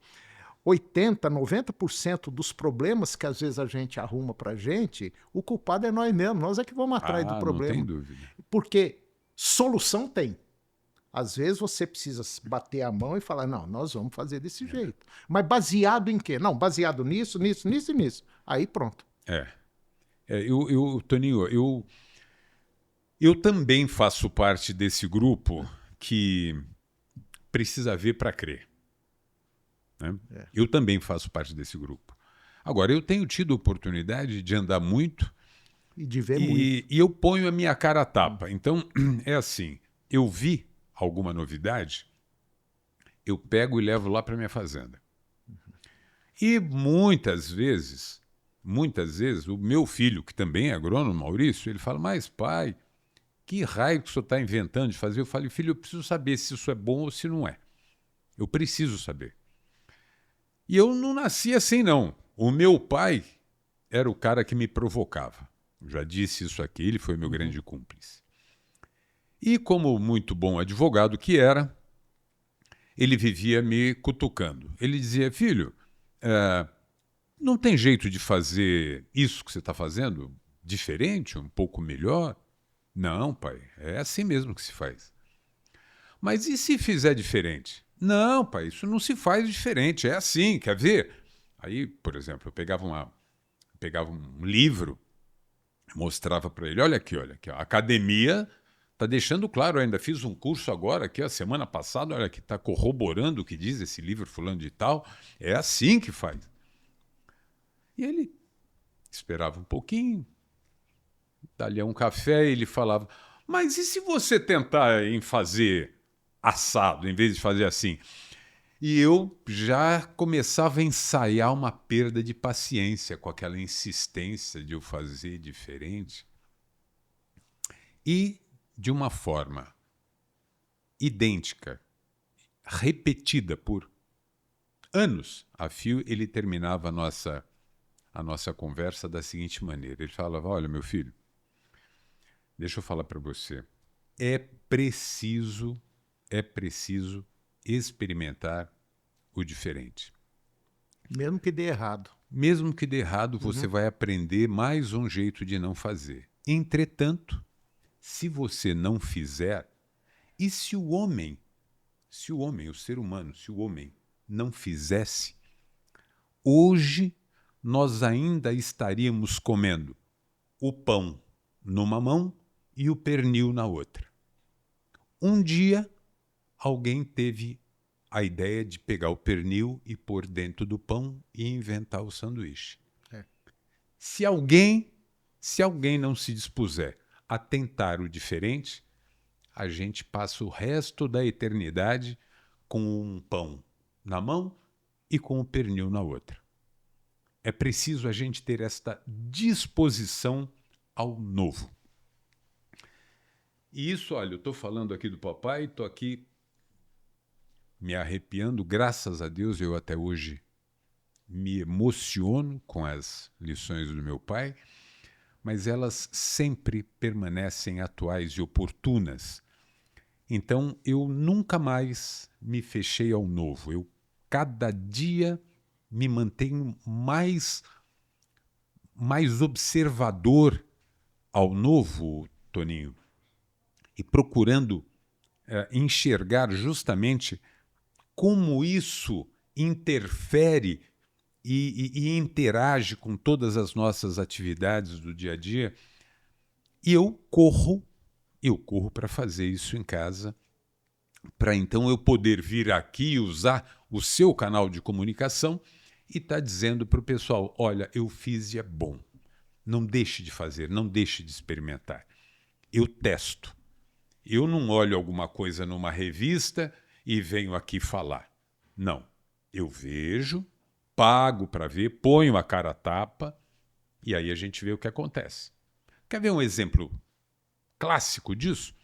80%, 90% dos problemas que às vezes a gente arruma pra gente, o culpado é nós mesmos. Nós é que vamos atrás do problema. Não tem dúvida. Porque solução tem. Às vezes você precisa bater a mão e falar, não, nós vamos fazer desse jeito. Mas baseado em quê? Não, baseado nisso, nisso, nisso e nisso. Aí pronto. Toninho, eu também faço parte desse grupo que precisa ver para crer. Né? Eu também faço parte desse grupo. Agora, eu tenho tido a oportunidade de andar muito e de ver muito. E eu ponho a minha cara a tapa. Então, é assim, eu vi alguma novidade, eu pego e levo lá para minha fazenda. E muitas vezes, o meu filho, que também é agrônomo, Maurício, ele fala, mas pai, que raio que o senhor está inventando de fazer? Eu falo, filho, eu preciso saber se isso é bom ou se não é. Eu preciso saber. E eu não nasci assim, não. O meu pai era o cara que me provocava. Já disse isso aqui, ele foi meu grande cúmplice. E como muito bom advogado que era, ele vivia me cutucando. Ele dizia, filho, não tem jeito de fazer isso que você está fazendo diferente, um pouco melhor? Não, pai, é assim mesmo que se faz. Mas e se fizer diferente? Não, pai, isso não se faz diferente, é assim, quer ver? Aí, por exemplo, eu pegava um livro, mostrava para ele, olha aqui, ó, a academia está deixando claro, eu ainda fiz um curso agora, aqui a semana passada, olha que está corroborando o que diz esse livro fulano de tal, é assim que faz. E ele esperava um pouquinho, dali a um café, ele falava, mas e se você tentar em fazer assado, em vez de fazer assim? E eu já começava a ensaiar uma perda de paciência com aquela insistência de eu fazer diferente. E de uma forma idêntica, repetida por anos a fio, ele terminava a nossa conversa da seguinte maneira. Ele falava, olha, meu filho, deixa eu falar para você, é preciso experimentar o diferente. Mesmo que dê errado. Mesmo que dê errado, você vai aprender mais um jeito de não fazer. Entretanto, se você não fizer, e se o ser humano, não fizesse, hoje nós ainda estaríamos comendo o pão numa mão e o pernil na outra. Um dia, alguém teve a ideia de pegar o pernil e pôr dentro do pão e inventar o sanduíche. É. Se alguém não se dispuser a tentar o diferente, a gente passa o resto da eternidade com um pão na mão e com o pernil na outra. É preciso a gente ter esta disposição ao novo. E isso, olha, eu estou falando aqui do papai, estou aqui me arrepiando, graças a Deus eu até hoje me emociono com as lições do meu pai, mas elas sempre permanecem atuais e oportunas. Então eu nunca mais me fechei ao novo. Eu cada dia me mantenho mais observador ao novo, Toninho, e procurando enxergar justamente como isso interfere e interage com todas as nossas atividades do dia a dia. E eu corro para fazer isso em casa, para então eu poder vir aqui e usar o seu canal de comunicação e estar dizendo para o pessoal, olha, eu fiz e é bom. Não deixe de fazer, não deixe de experimentar. Eu testo. Eu não olho alguma coisa numa revista e venho aqui falar. Não. Eu vejo, pago para ver, ponho a cara a tapa e aí a gente vê o que acontece. Quer ver um exemplo clássico disso?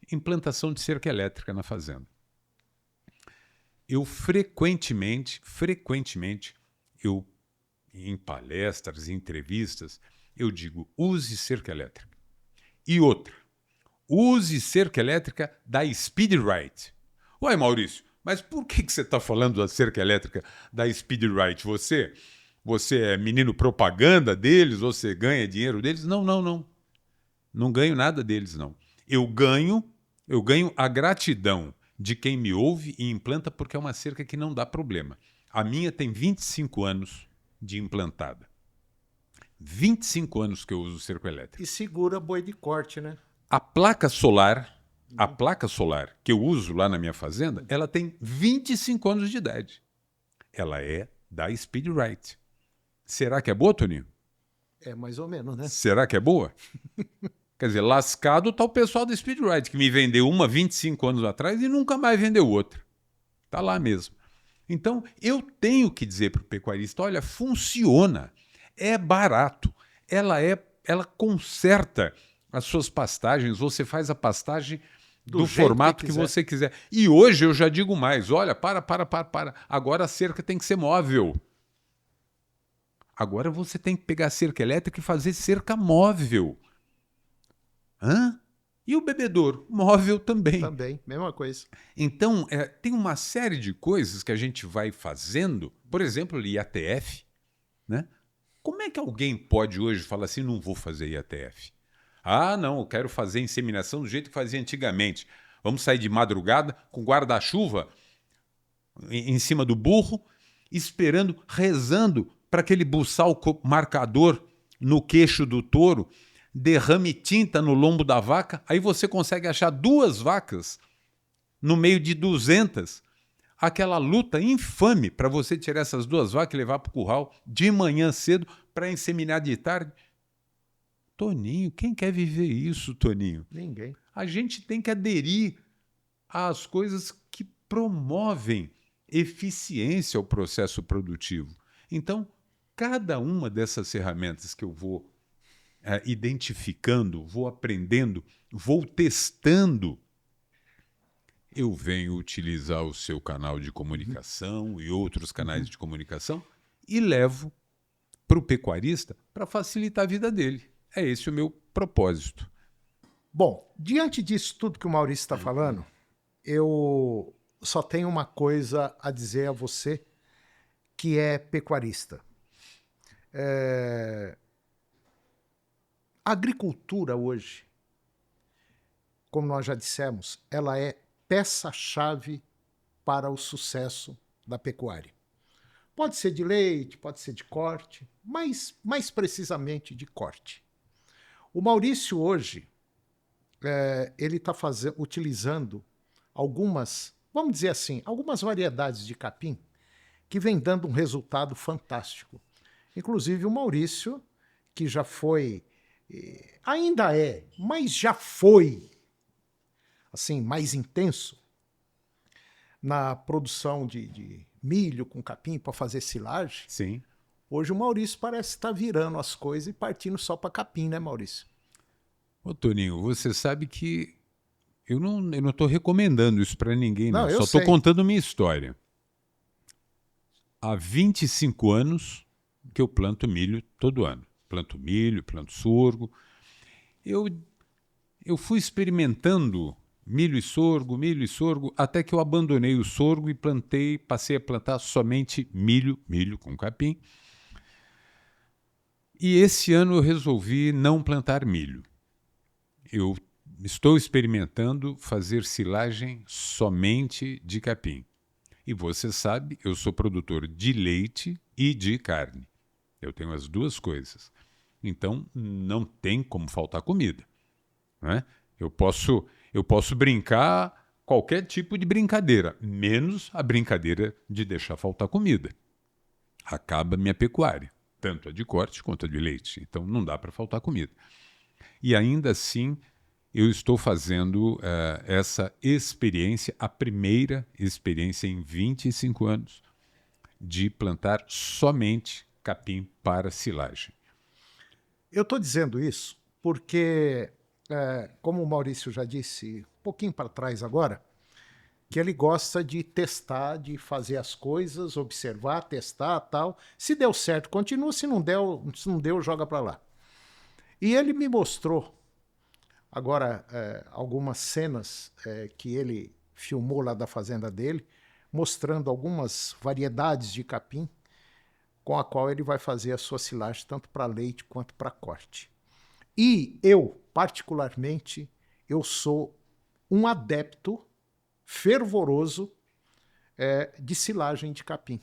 Implantação de cerca elétrica na fazenda. Eu frequentemente, em palestras, em entrevistas, eu digo, use cerca elétrica. E outra, use cerca elétrica da Speedrite. Ué, Maurício, mas por que você está falando da cerca elétrica da Speedrite? Você é menino propaganda deles? Você ganha dinheiro deles? Não. Não ganho nada deles, não. Eu ganho a gratidão de quem me ouve e implanta porque é uma cerca que não dá problema. A minha tem 25 anos de implantada. 25 anos que eu uso cerco elétrico. E segura boi de corte, né? A placa solar que eu uso lá na minha fazenda, ela tem 25 anos de idade. Ela é da Speedrite. Será que é boa, Toninho? É mais ou menos, né? Será que é boa? Quer dizer, lascado está o pessoal da Speedrite, que me vendeu uma 25 anos atrás e nunca mais vendeu outra. Está lá mesmo. Então, eu tenho que dizer para o pecuarista, olha, funciona, é barato, ela conserta as suas pastagens, você faz a pastagem do formato que você quiser. E hoje eu já digo mais, olha, para. Agora a cerca tem que ser móvel. Agora você tem que pegar a cerca elétrica e fazer cerca móvel. Hã? E o bebedouro? Móvel também. Também, mesma coisa. Então, tem uma série de coisas que a gente vai fazendo, por exemplo, IATF, né? Como é que alguém pode hoje falar assim, não vou fazer IATF? Ah, não, eu quero fazer inseminação do jeito que fazia antigamente. Vamos sair de madrugada com guarda-chuva em cima do burro, esperando, rezando para aquele buçal marcador no queixo do touro derrame tinta no lombo da vaca, aí você consegue achar 2 vacas no meio de 200. Aquela luta infame para você tirar essas 2 vacas e levar para o curral de manhã cedo para inseminar de tarde. Toninho, quem quer viver isso, Toninho? Ninguém. A gente tem que aderir às coisas que promovem eficiência ao processo produtivo. Então, cada uma dessas ferramentas que eu vou identificando, vou aprendendo, vou testando, eu venho utilizar o seu canal de comunicação e outros canais de comunicação e levo para o pecuarista para facilitar a vida dele. É esse o meu propósito. Bom, diante disso tudo que o Maurício está falando, eu só tenho uma coisa a dizer a você que é pecuarista. A agricultura hoje, como nós já dissemos, ela é peça-chave para o sucesso da pecuária. Pode ser de leite, pode ser de corte, mas mais precisamente de corte. O Maurício hoje, ele está utilizando algumas, vamos dizer assim, algumas variedades de capim que vem dando um resultado fantástico. Inclusive o Maurício, que já foi, ainda é, mas já foi, assim, mais intenso na produção de milho com capim para fazer silagem. Sim. Hoje o Maurício parece estar virando as coisas e partindo só para capim, né, Maurício? Ô, Toninho, você sabe que eu não estou recomendando isso para ninguém, não. Eu Só estou sei. contando minha história. Há 25 anos que eu planto milho todo ano. Planto milho, planto sorgo. Eu fui experimentando milho e sorgo, até que eu abandonei o sorgo e passei a plantar somente milho com capim. E esse ano eu resolvi não plantar milho. Eu estou experimentando fazer silagem somente de capim. E você sabe, eu sou produtor de leite e de carne. Eu tenho as 2 coisas. Então, não tem como faltar comida, né? Eu posso brincar qualquer tipo de brincadeira, menos a brincadeira de deixar faltar comida. Acaba minha pecuária, tanto a de corte quanto a de leite. Então, não dá para faltar comida. E ainda assim, eu estou fazendo essa experiência, a primeira experiência em 25 anos, de plantar somente capim para silagem. Eu estou dizendo isso porque, como o Maurício já disse um pouquinho para trás agora, que ele gosta de testar, de fazer as coisas, observar, testar, tal. Se deu certo, continua. Se não deu, joga para lá. E ele me mostrou agora algumas cenas que ele filmou lá da fazenda dele, mostrando algumas variedades de capim com a qual ele vai fazer a sua silagem tanto para leite quanto para corte. E eu, particularmente, eu sou um adepto fervoroso de silagem de capim.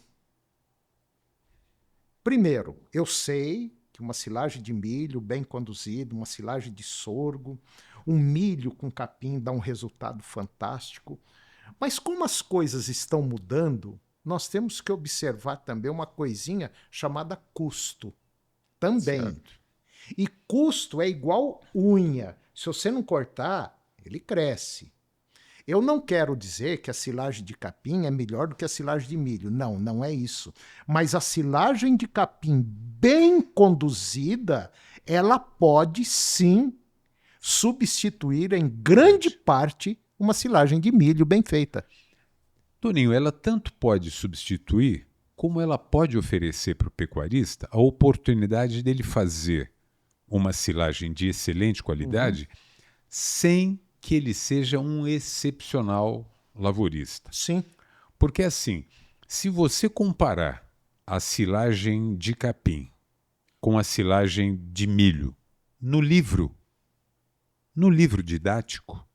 Primeiro, eu sei que uma silagem de milho bem conduzida, uma silagem de sorgo, um milho com capim dá um resultado fantástico. Mas como as coisas estão mudando, nós temos que observar também uma coisinha chamada custo. Também. Certo. E custo é igual unha. Se você não cortar, ele cresce. Eu não quero dizer que a silagem de capim é melhor do que a silagem de milho. Não, não é isso. Mas a silagem de capim bem conduzida, ela pode sim substituir em grande parte uma silagem de milho bem feita. Toninho, ela tanto pode substituir, como ela pode oferecer para o pecuarista a oportunidade dele fazer uma silagem de excelente qualidade sem que ele seja um excepcional lavourista. Sim. Porque assim, se você comparar a silagem de capim com a silagem de milho no livro didático,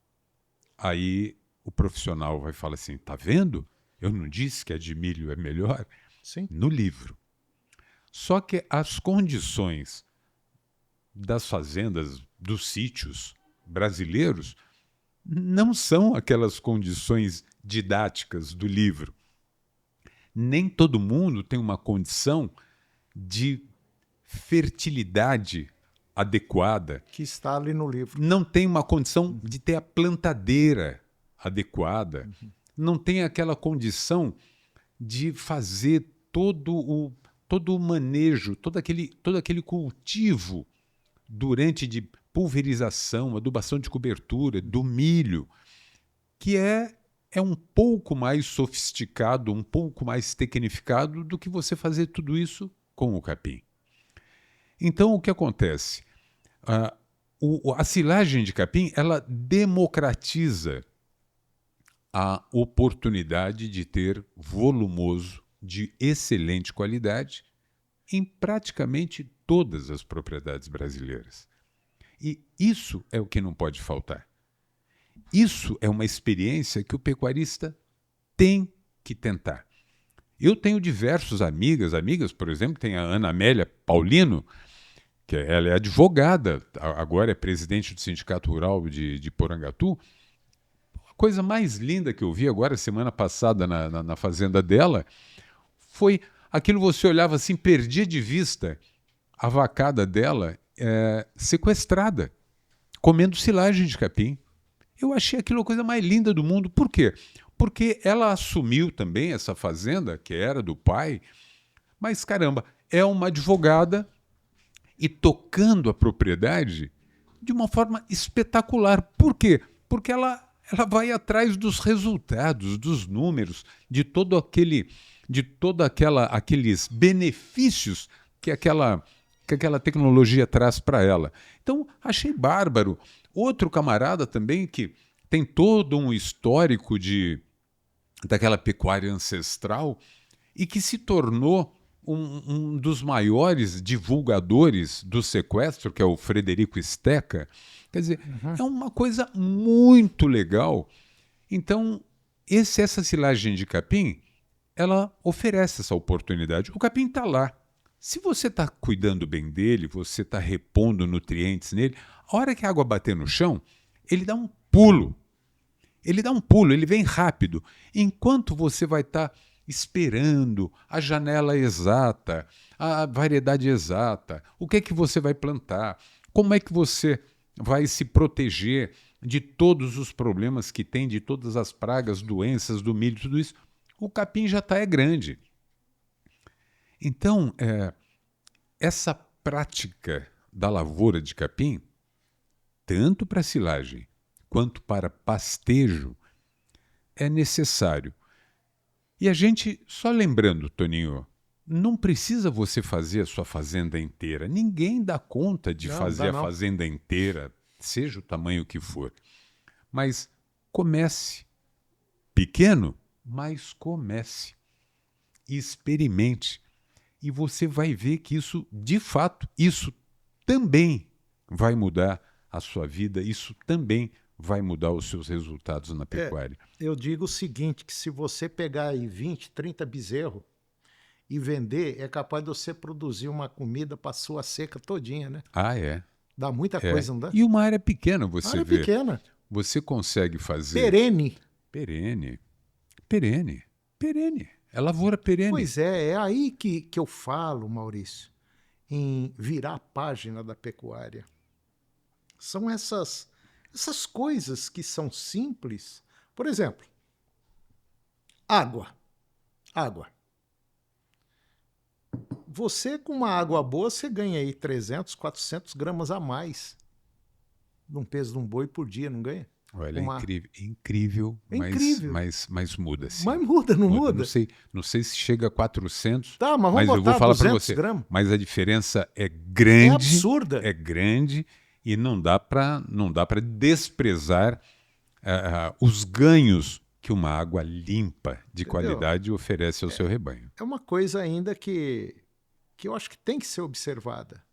aí o profissional vai falar assim, tá vendo? Eu não disse que a de milho é melhor? Sim. No livro. Só que as condições das fazendas, dos sítios brasileiros, não são aquelas condições didáticas do livro. Nem todo mundo tem uma condição de fertilidade adequada. Que está ali no livro. Não tem uma condição de ter a plantadeira adequada. Não tem aquela condição de fazer todo o manejo, todo aquele cultivo durante de pulverização, adubação de cobertura, do milho, que é um pouco mais sofisticado, um pouco mais tecnificado do que você fazer tudo isso com o capim. Então, o que acontece? A silagem de capim, ela democratiza a oportunidade de ter volumoso, de excelente qualidade, em praticamente todas as propriedades brasileiras. E isso é o que não pode faltar. Isso é uma experiência que o pecuarista tem que tentar. Eu tenho diversos amigas, por exemplo, tem a Ana Amélia Paulino, que ela é advogada, agora é presidente do Sindicato Rural de Porangatu. A coisa mais linda que eu vi agora, semana passada, na fazenda dela, foi aquilo que você olhava assim, perdia de vista a vacada dela sequestrada, comendo silagem de capim. Eu achei aquilo a coisa mais linda do mundo. Por quê? Porque ela assumiu também essa fazenda, que era do pai, mas, caramba, é uma advogada e tocando a propriedade de uma forma espetacular. Por quê? Porque ela vai atrás dos resultados, dos números, de todos aqueles benefícios que aquela tecnologia traz para ela. Então, achei bárbaro. Outro camarada também que tem todo um histórico daquela pecuária ancestral e que se tornou um dos maiores divulgadores do sequestro, que é o Frederico Steca. Quer dizer, é uma coisa muito legal. Então, essa silagem de capim, ela oferece essa oportunidade. O capim está lá. Se você está cuidando bem dele, você está repondo nutrientes nele, a hora que a água bater no chão, ele dá um pulo. Ele vem rápido. Enquanto você vai estar esperando a janela exata, a variedade exata, o que é que você vai plantar, como é que você vai se proteger de todos os problemas que tem, de todas as pragas, doenças do milho, tudo isso, o capim já está grande. Então, essa prática da lavoura de capim, tanto para silagem quanto para pastejo, é necessário. E a gente, só lembrando, Toninho, não precisa você fazer a sua fazenda inteira. Ninguém dá conta de fazer a fazenda inteira, seja o tamanho que for. Mas comece. Pequeno, mas comece. Experimente. E você vai ver que isso, de fato, isso também vai mudar a sua vida, isso também vai mudar os seus resultados na pecuária. Eu digo o seguinte, que se você pegar aí 20, 30 bezerros e vender, é capaz de você produzir uma comida para a sua seca todinha, né? Ah, é. Dá muita coisa, não dá? E uma área pequena, você vê. Pequena. Você consegue fazer... Perene. É lavoura perene. Pois é aí que eu falo, Maurício, em virar a página da pecuária. São essas coisas que são simples. Por exemplo, água. Você, com uma água boa, você ganha aí 300, 400 gramas a mais de um peso de um boi por dia, não ganha? Olha, uma... incrível, É mas, incrível. mas muda, sim. Mas muda, não muda? Não sei se chega a 400, Tá, mas vamos mas eu vou botar falar para 200 você. gramas. Mas a diferença É absurda. é grande e não dá para desprezar os ganhos que uma água limpa, de Entendeu? qualidade, oferece ao seu rebanho. É uma coisa ainda que eu acho que tem que ser observada.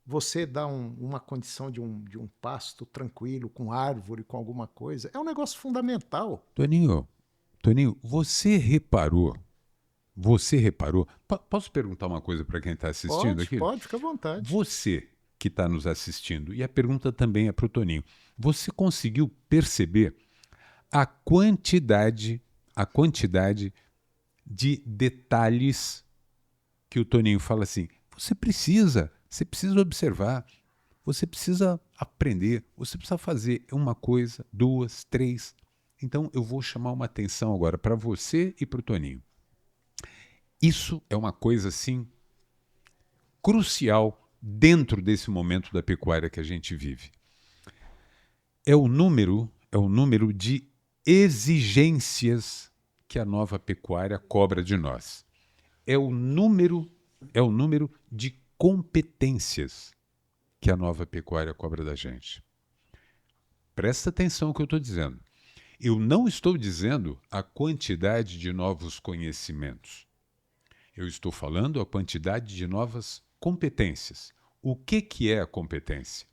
Você dá uma condição de um pasto tranquilo, com árvore, com alguma coisa, é um negócio fundamental. Toninho, você reparou, posso perguntar uma coisa para quem está assistindo Pode, aqui? pode, fica à vontade. Você que está nos assistindo, e a pergunta também é para o Toninho, você conseguiu perceber a quantidade de detalhes que o Toninho fala assim, você precisa observar, você precisa aprender, você precisa fazer uma coisa, duas, três. Então eu vou chamar uma atenção agora para você e para o Toninho. Isso é uma coisa assim crucial dentro desse momento da pecuária que a gente vive. É o número de exigências que a nova pecuária cobra de nós. É o número de competências que a nova pecuária cobra da gente. Presta atenção no que eu estou dizendo. Eu não estou dizendo a quantidade de novos conhecimentos. Eu estou falando a quantidade de novas competências. O que é a competência?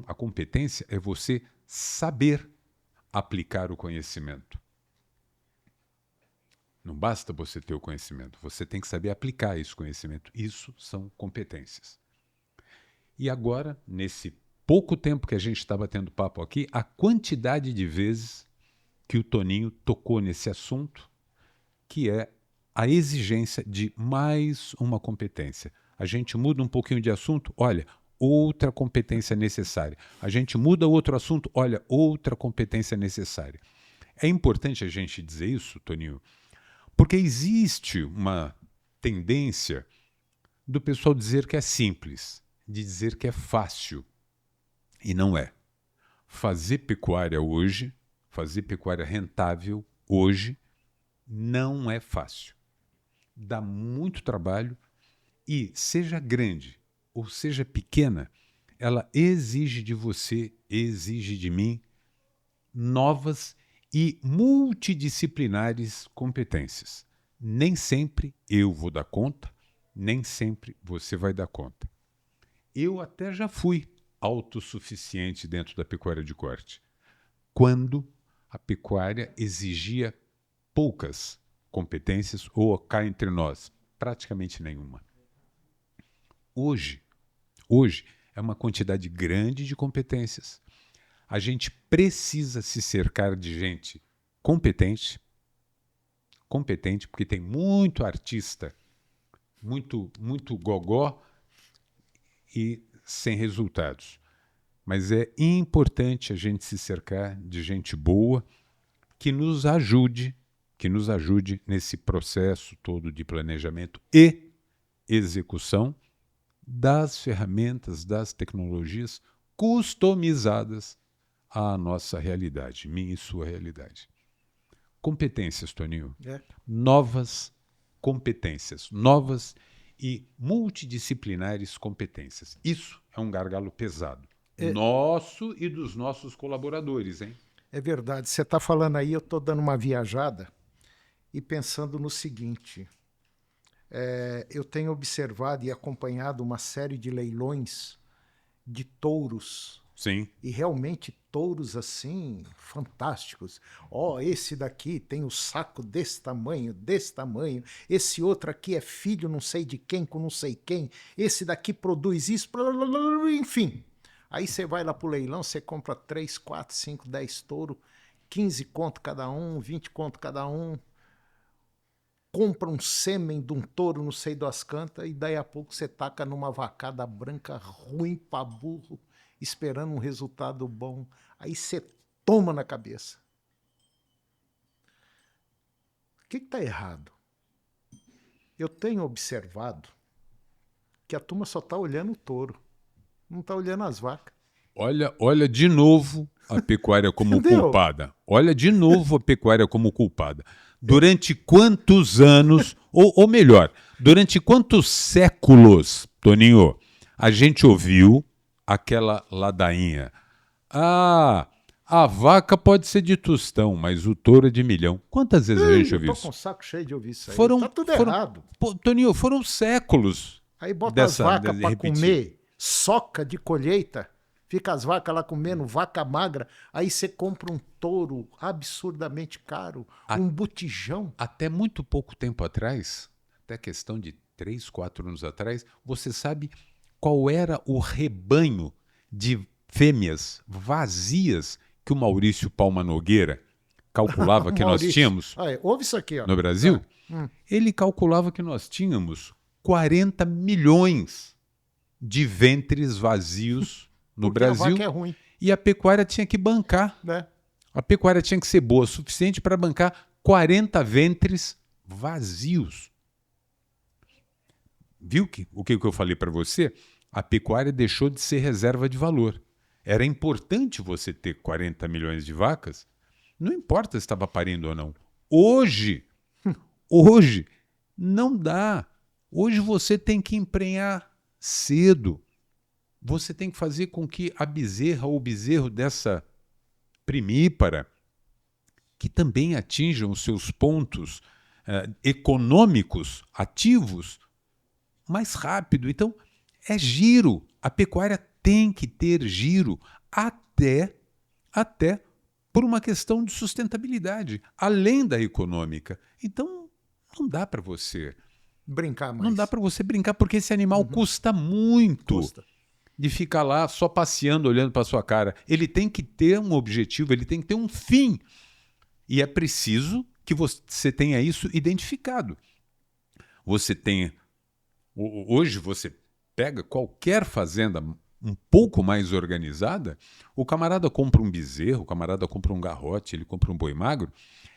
A competência é você saber aplicar o conhecimento. Não basta você ter o conhecimento, você tem que saber aplicar esse conhecimento. Isso são competências. E agora, nesse pouco tempo que a gente está batendo papo aqui, a quantidade de vezes que o Toninho tocou nesse assunto, que é a exigência de mais uma competência. A gente muda um pouquinho de assunto, olha, outra competência necessária. A gente muda outro assunto, olha, outra competência necessária. É importante a gente dizer isso, Toninho, porque existe uma tendência do pessoal dizer que é simples, de dizer que é fácil. E não é. Fazer pecuária hoje, fazer pecuária rentável hoje, não é fácil. Dá muito trabalho e, seja grande ou seja pequena, ela exige de você, exige de mim, novas e multidisciplinares competências. Nem sempre eu vou dar conta, nem sempre você vai dar conta. Eu até já fui autossuficiente dentro da pecuária de corte, quando a pecuária exigia poucas competências ou, cá entre nós, praticamente nenhuma. Hoje é uma quantidade grande de competências. A gente precisa se cercar de gente competente, porque tem muito artista, muito gogó e sem resultados. Mas é importante a gente se cercar de gente boa que nos ajude nesse processo todo de planejamento e execução das ferramentas, das tecnologias customizadas à nossa realidade, minha e sua realidade. Competências, Toninho. Novas competências, novas e multidisciplinares competências. Isso é um gargalo pesado. Nosso e dos nossos colaboradores, hein? É verdade. Você está falando aí, eu estou dando uma viajada e pensando no seguinte. Eu tenho observado e acompanhado uma série de leilões de touros. Sim. E realmente touros assim, fantásticos. Esse daqui tem o saco desse tamanho. Esse outro aqui é filho não sei de quem com não sei quem. Esse daqui produz isso, enfim. Aí você vai lá pro leilão, você compra 3, 4, 5, 10 touros, 15 conto cada um, 20 conto cada um. Compra um sêmen de um touro, não sei das cantas, e daí a pouco você taca numa vacada branca ruim pra burro, esperando um resultado bom. Aí você toma na cabeça. O que está errado? Eu tenho observado que a turma só está olhando o touro, não está olhando as vacas. Olha de novo a pecuária como Entendeu? culpada. Olha de novo a pecuária como culpada. Durante quantos anos, ou melhor, durante quantos séculos, Toninho, a gente ouviu aquela ladainha? Ah, a vaca pode ser de tostão, mas o touro é de milhão. Quantas vezes a gente Eu ouviu tô isso? com o saco cheio de ouvir isso aí. Foram, Tá tudo foram, errado. pô, Toninho, foram séculos Aí bota as dessa vacas de para repetir. comer soca de colheita. Fica as vacas lá comendo vaca magra. Aí você compra um touro absurdamente caro, um botijão. Até muito pouco tempo atrás, até questão de 3, 4 anos atrás, você sabe qual era o rebanho de fêmeas vazias que o Maurício Palma Nogueira calculava que nós Maurício. tínhamos Aí, ouve isso aqui, ó. no Brasil? Ele calculava que nós tínhamos 40 milhões de ventres vazios no Porque a Brasil, vaca é ruim, e a pecuária tinha que bancar. né? A pecuária tinha que ser boa o suficiente para bancar 40 ventres vazios. Viu o que eu falei para você? A pecuária deixou de ser reserva de valor. Era importante você ter 40 milhões de vacas, não importa se estava parindo ou não. Hoje, não dá. Hoje você tem que emprenhar cedo. Você tem que fazer com que a bezerra ou o bezerro dessa primípara, que também atinjam os seus pontos econômicos ativos, mais rápido. Então, é giro. A pecuária tem que ter giro até por uma questão de sustentabilidade, além da econômica. Então, não dá para você. Brincar mais. Não dá para você brincar, porque esse animal custa muito. Custa. De ficar lá só passeando, olhando para sua cara. Ele tem que ter um objetivo, ele tem que ter um fim. E é preciso que você tenha isso identificado. Você tem... Hoje você pega qualquer fazenda um pouco mais organizada, o camarada compra um bezerro, o camarada compra um garrote, ele compra um boi magro,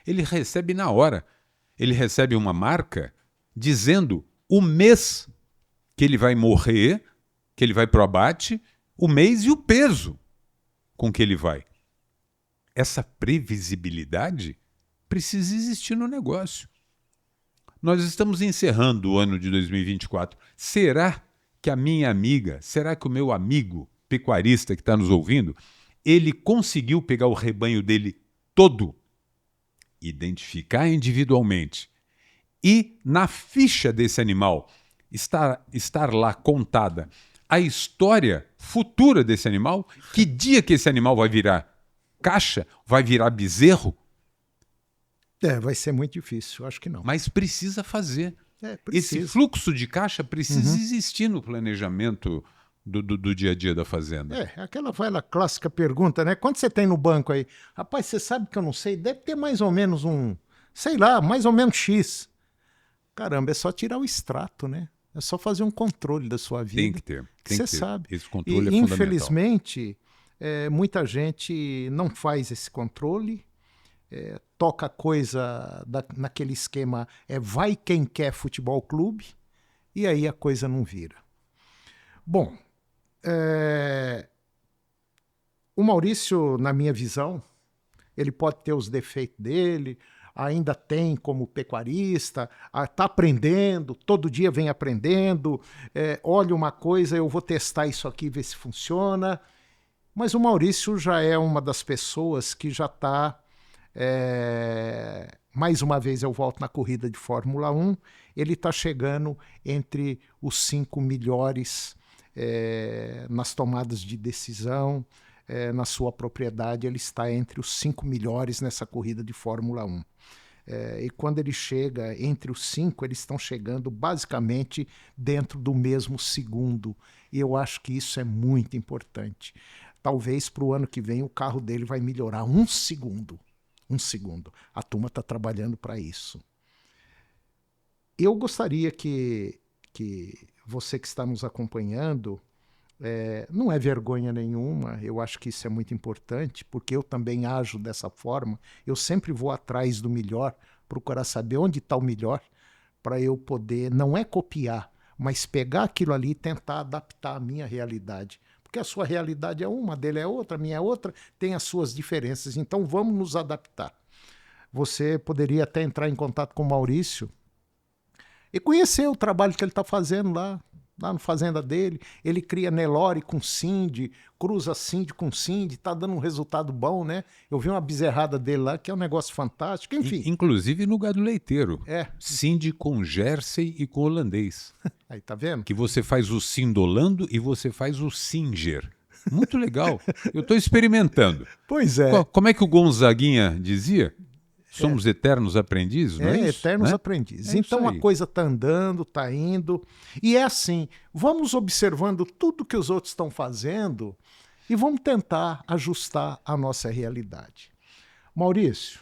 ele recebe na hora. Ele recebe uma marca dizendo o mês que ele vai morrer, que ele vai para o abate, o mês e o peso com que ele vai. Essa previsibilidade precisa existir no negócio. Nós estamos encerrando o ano de 2024. Será que a minha amiga, será que o meu amigo pecuarista que está nos ouvindo, ele conseguiu pegar o rebanho dele todo, identificar individualmente e na ficha desse animal estar lá contada a história futura desse animal, que dia que esse animal vai virar caixa, vai virar bezerro? Vai ser muito difícil, acho que não. Mas precisa fazer. Precisa. Esse fluxo de caixa precisa existir no planejamento do dia a dia da fazenda. Aquela clássica pergunta, né? Quanto você tem no banco aí? Rapaz, você sabe que eu não sei, deve ter mais ou menos sei lá, mais ou menos X. Caramba, é só tirar o extrato, né? É só fazer um controle da sua vida. Tem que ter. Você sabe. Esse controle é fundamental. Infelizmente, muita gente não faz esse controle, toca coisa naquele esquema, vai quem quer futebol clube, e aí a coisa não vira. Bom, o Maurício, na minha visão, ele pode ter os defeitos dele, ainda tem como pecuarista, está aprendendo, todo dia vem aprendendo, olha uma coisa, eu vou testar isso aqui, ver se funciona. Mas o Maurício já é uma das pessoas que já está... mais uma vez eu volto na corrida de Fórmula 1, ele está chegando entre os 5 melhores nas tomadas de decisão, na sua propriedade, ele está entre os 5 melhores nessa corrida de Fórmula 1. E quando ele chega entre os 5, eles estão chegando basicamente dentro do mesmo segundo. E eu acho que isso é muito importante. Talvez para o ano que vem o carro dele vai melhorar 1 segundo. 1 segundo. A turma está trabalhando para isso. Eu gostaria que você que está nos acompanhando, não é vergonha nenhuma, eu acho que isso é muito importante, porque eu também ajo dessa forma. Eu sempre vou atrás do melhor, procurar saber onde está o melhor, para eu poder, não é copiar, mas pegar aquilo ali e tentar adaptar à minha realidade. porque a sua realidade é uma, a dele é outra, a minha é outra, tem as suas diferenças. Então vamos nos adaptar. Você poderia até entrar em contato com o Maurício e conhecer o trabalho que ele está fazendo lá na fazenda dele. Ele cria Nelore com Cindy, cruza Cindy com Cindy, está dando um resultado bom, né? Eu vi uma bezerrada dele lá, que é um negócio fantástico, enfim. Inclusive no gado leiteiro. É. Cindy com Jersey e com holandês. Aí, tá vendo? Que você faz o Sindolando e você faz o Singer. Muito legal. Eu estou experimentando. Pois é. Como é que o Gonzaguinha dizia? Somos eternos aprendizes, não é isso? Eternos né? aprendizes. É então a coisa está andando, está indo. E é assim, vamos observando tudo que os outros estão fazendo e vamos tentar ajustar a nossa realidade. Maurício,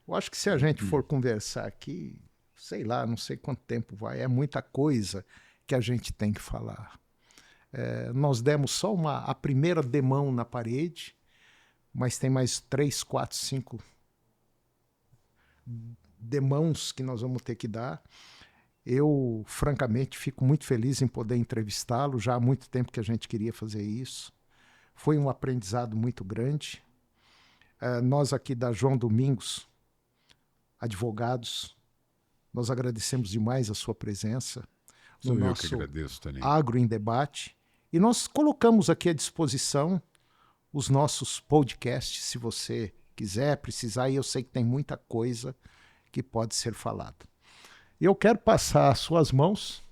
eu acho que se a gente for conversar aqui, sei lá, não sei quanto tempo vai, é muita coisa que a gente tem que falar. Nós demos só a primeira demão na parede, mas tem mais 3, 4, 5 demãos que nós vamos ter que dar. Eu, francamente, fico muito feliz em poder entrevistá-lo. Já há muito tempo que a gente queria fazer isso. Foi um aprendizado muito grande. Nós aqui da João Domingos, advogados, nós agradecemos demais a sua presença no nosso que agradeço, Toninho. Agro em Debate. E nós colocamos aqui à disposição os nossos podcasts, se você quiser, precisar, e eu sei que tem muita coisa que pode ser falada. Eu quero passar às suas mãos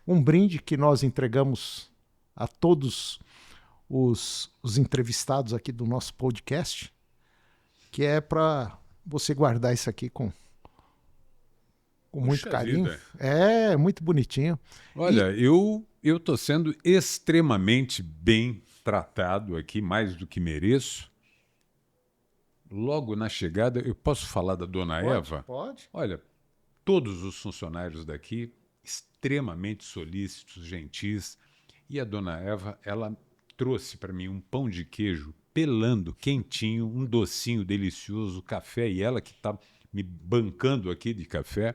um brinde que nós entregamos a todos os entrevistados aqui do nosso podcast, que é para você guardar isso aqui com muito carinho. Vida. É, muito bonitinho. Olha, eu estou sendo extremamente bem tratado aqui, mais do que mereço. Logo na chegada, eu posso falar da dona Eva? Pode. Olha, todos os funcionários daqui, extremamente solícitos, gentis. E a dona Eva, ela trouxe para mim um pão de queijo pelando, quentinho, um docinho delicioso, café, e ela que está me bancando aqui de café.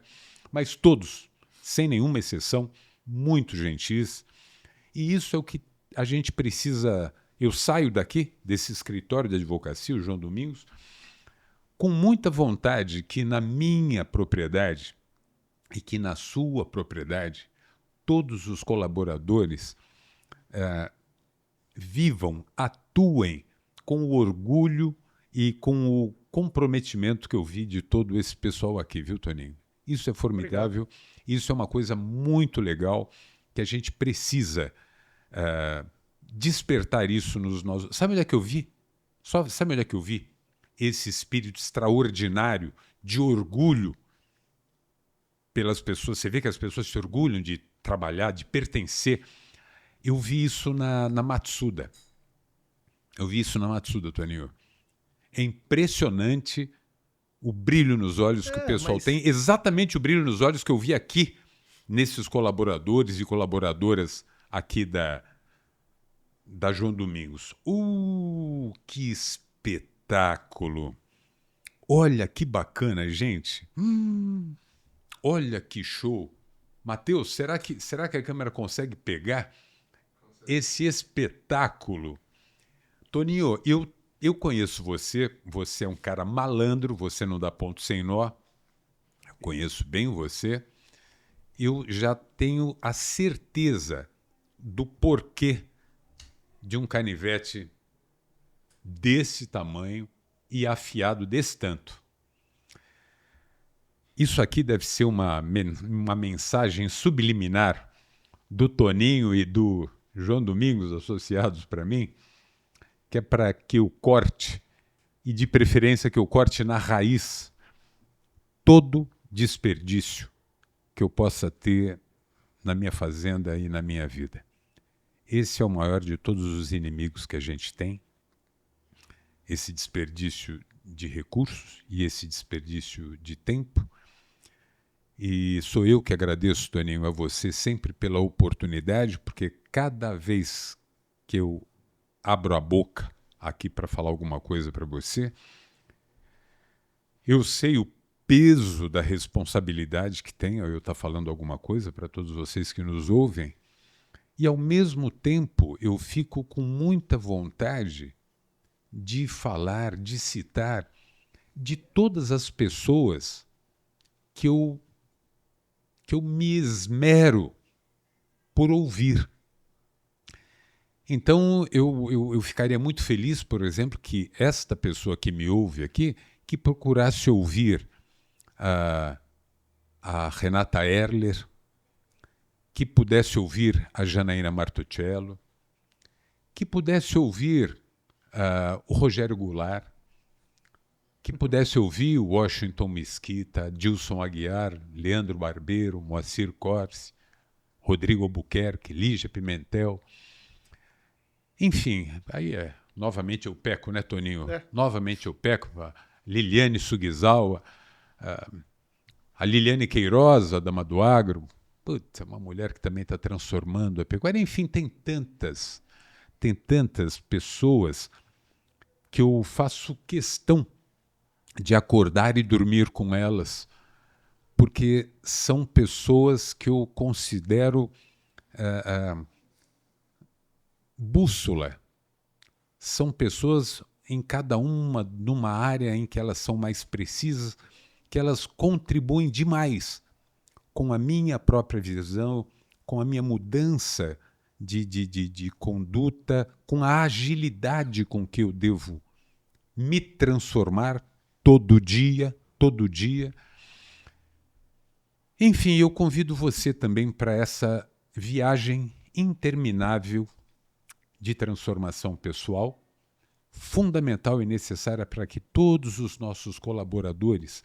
Mas todos, sem nenhuma exceção, muito gentis. E isso é o que a gente precisa. Eu saio daqui, desse escritório de advocacia, o João Domingos, com muita vontade que na minha propriedade e que na sua propriedade, todos os colaboradores vivam, atuem com o orgulho e com o comprometimento que eu vi de todo esse pessoal aqui, viu, Toninho? Isso é formidável, obrigado. Isso é uma coisa muito legal que a gente precisa despertar isso nos nossos... Sabe onde é que eu vi? Sabe onde é que eu vi? Esse espírito extraordinário de orgulho pelas pessoas. Você vê que as pessoas se orgulham de trabalhar, de pertencer. Eu vi isso na Matsuda. Eu vi isso na Matsuda, Toninho. É impressionante o brilho nos olhos que o pessoal tem. Exatamente o brilho nos olhos que eu vi aqui, nesses colaboradores e colaboradoras aqui da João Domingos. Que espetáculo! Olha que bacana, gente. Olha que show. Mateus, será que a câmera consegue pegar esse espetáculo? Toninho, eu conheço você é um cara malandro, você não dá ponto sem nó. Eu conheço bem você. Eu já tenho a certeza do porquê de um canivete desse tamanho e afiado desse tanto. Isso aqui deve ser uma mensagem subliminar do Toninho e do João Domingos associados para mim, que é para que eu corte, e de preferência que eu corte na raiz, todo desperdício que eu possa ter na minha fazenda e na minha vida. Esse é o maior de todos os inimigos que a gente tem, esse desperdício de recursos e esse desperdício de tempo. E sou eu que agradeço, Toninho, a você sempre pela oportunidade, porque cada vez que eu abro a boca aqui para falar alguma coisa para você, eu sei o peso da responsabilidade que tem ao eu estar falando alguma coisa para todos vocês que nos ouvem, E, ao mesmo tempo, eu fico com muita vontade de falar, de citar, de todas as pessoas que eu me esmero por ouvir. Então, eu ficaria muito feliz, por exemplo, que esta pessoa que me ouve aqui, que procurasse ouvir a Renata Erler, que pudesse ouvir a Janaína Martuccello, que pudesse ouvir o Rogério Goulart, que pudesse ouvir o Washington Mesquita, Dilson Aguiar, Leandro Barbeiro, Moacir Corsi, Rodrigo Albuquerque, Lígia Pimentel. Enfim, aí novamente eu peco, né, Toninho? Novamente eu peco. A Liliane Sugizawa, a Liliane Queiroz, a dama do agro. Putz, é uma mulher que também está transformando a pecuária. Enfim, tem tantas pessoas que eu faço questão de acordar e dormir com elas, porque são pessoas que eu considero bússola. São pessoas em cada uma, numa área em que elas são mais precisas, que elas contribuem demais com a minha própria visão, com a minha mudança de conduta, com a agilidade com que eu devo me transformar todo dia. Enfim, eu convido você também para essa viagem interminável de transformação pessoal, fundamental e necessária para que todos os nossos colaboradores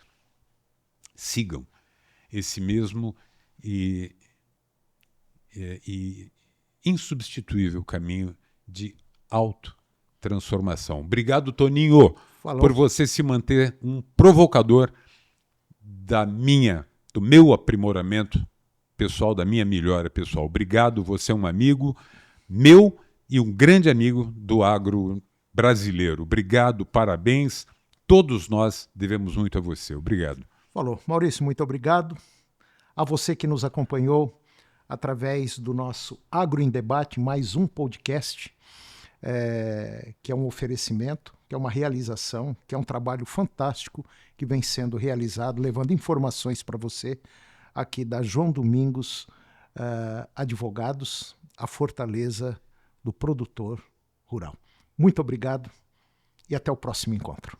sigam esse mesmo e insubstituível caminho de autotransformação. Obrigado, Toninho, por você se manter um provocador do meu aprimoramento pessoal, da minha melhora pessoal. Obrigado, você é um amigo meu e um grande amigo do agro brasileiro. Obrigado, parabéns. Todos nós devemos muito a você. Obrigado. Falou. Maurício, muito obrigado. A você que nos acompanhou através do nosso Agro em Debate, mais um podcast, que é um oferecimento, que é uma realização, que é um trabalho fantástico que vem sendo realizado, levando informações para você aqui da João Domingos Advogados, a fortaleza do produtor rural. Muito obrigado e até o próximo encontro.